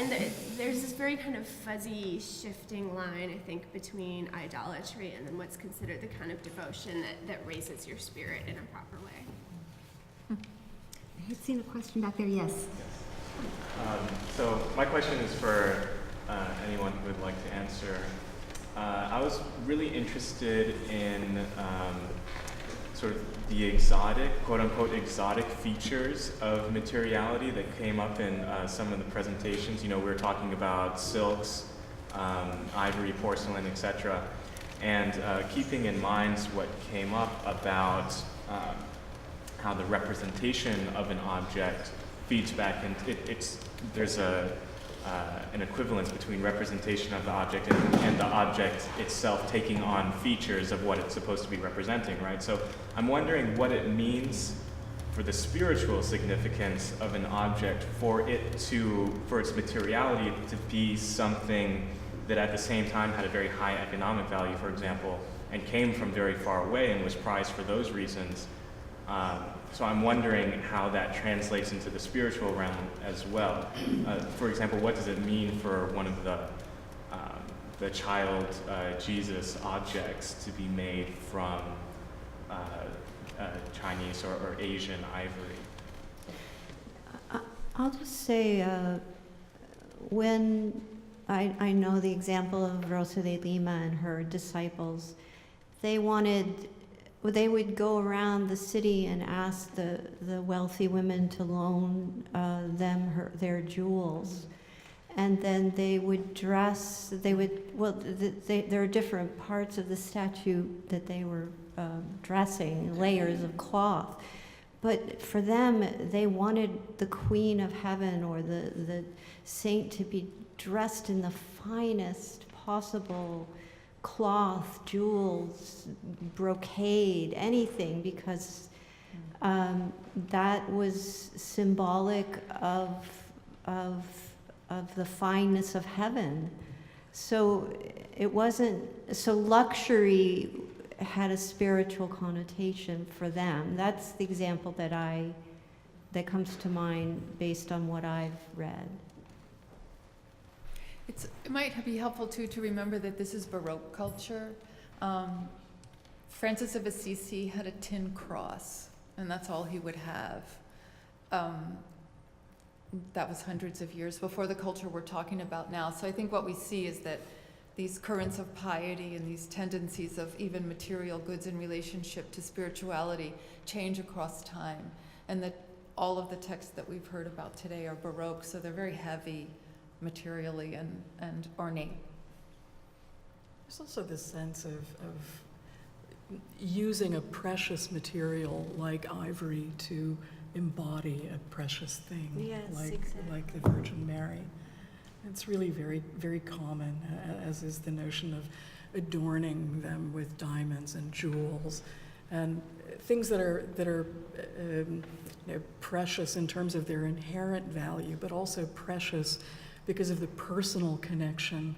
there's this very kind of fuzzy shifting line, I think, between idolatry and then what's considered the kind of devotion that raises your spirit in a proper way. I had seen a question back there, yes. So my question is for anyone who would like to answer. I was really interested in sort of the exotic, quote-unquote exotic features of materiality that came up in some of the presentations. We were talking about silks, ivory, porcelain, etc. And keeping in mind what came up about how the representation of an object feeds back into there's an equivalence between representation of the object and the object itself taking on features of what it's supposed to be representing, right? So I'm wondering what it means for the spiritual significance of an object for its materiality to be something that at the same time had a very high economic value, for example, and came from very far away and was prized for those reasons. So I'm wondering how that translates into the spiritual realm as well. For example, what does it mean for one of the child Jesus objects to be made from Chinese or Asian ivory? I'll just say, when I know the example of Rosa de Lima and her disciples, they would go around the city and ask the wealthy women to loan them their jewels. And then they would dress, there are different parts of the statue that they were dressing, layers of cloth. But for them, they wanted the Queen of Heaven or the saint to be dressed in the finest possible cloth, jewels, brocade, anything, because that was symbolic of the fineness of heaven. So it wasn't, so luxury had a spiritual connotation for them. That's the example that comes to mind based on what I've read. It might be helpful too to remember that this is Baroque culture. Francis of Assisi had a tin cross, and that's all he would have. That was hundreds of years before the culture we're talking about now. So I think what we see is that these currents of piety and these tendencies of even material goods in relationship to spirituality change across time, and that all of the texts that we've heard about today are Baroque, so they're very heavy materially and ornate. There's also this sense of using a precious material like ivory to embody a precious thing, Yes, like exactly. the Virgin Mary. It's really very, very common, as is the notion of adorning them with diamonds and jewels and things that are precious in terms of their inherent value, but also precious because of the personal connection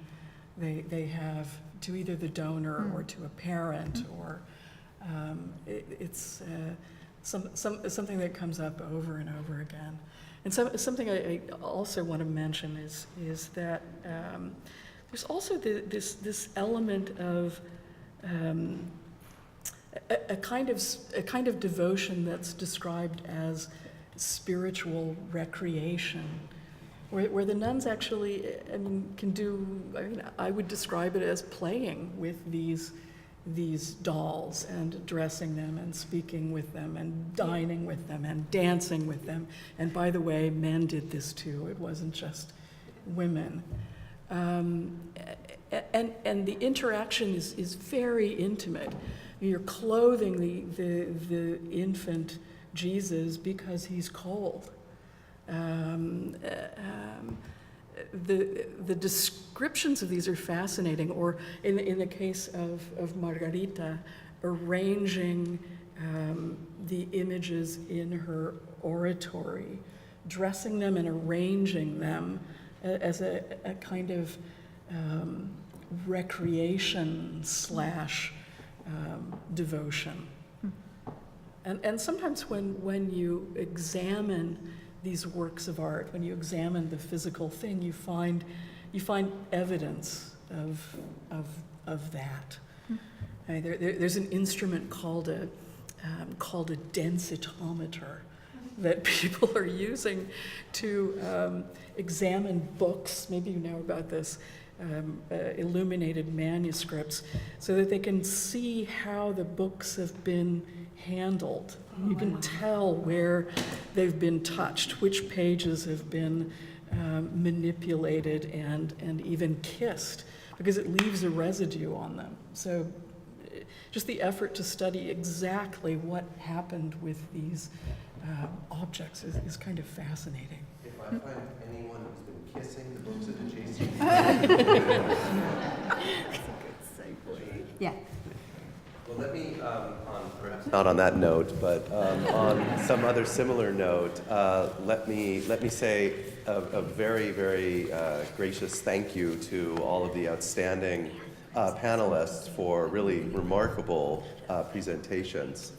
they have to either the donor or to a parent, or it's something that comes up over and over again. And something I also want to mention is that there's also this element of a kind of devotion that's described as spiritual recreation, where the nuns actually, can do. I would describe it as playing with these dolls and dressing them and speaking with them and dining with them and dancing with them. And by the way, men did this too. It wasn't just women. And the interaction is very intimate. You're clothing the infant Jesus because he's cold. The descriptions of these are fascinating, or in the case of Margarita, arranging the images in her oratory, dressing them and arranging them as a kind of recreation / devotion. And sometimes when you examine these works of art, when you examine the physical thing, you find evidence of that. There's an instrument called a densitometer that people are using to examine books. Maybe you know about this. Illuminated manuscripts, so that they can see how the books have been handled. You can tell where they've been touched, which pages have been manipulated and even kissed, because it leaves a residue on them. So just the effort to study exactly what happened with these objects is kind of fascinating. If I find anyone who's been kissing the books of the JC. Yeah. Well, let me, perhaps not on that note, but on some other similar note, let me say a very, very gracious thank you to all of the outstanding panelists for really remarkable presentations.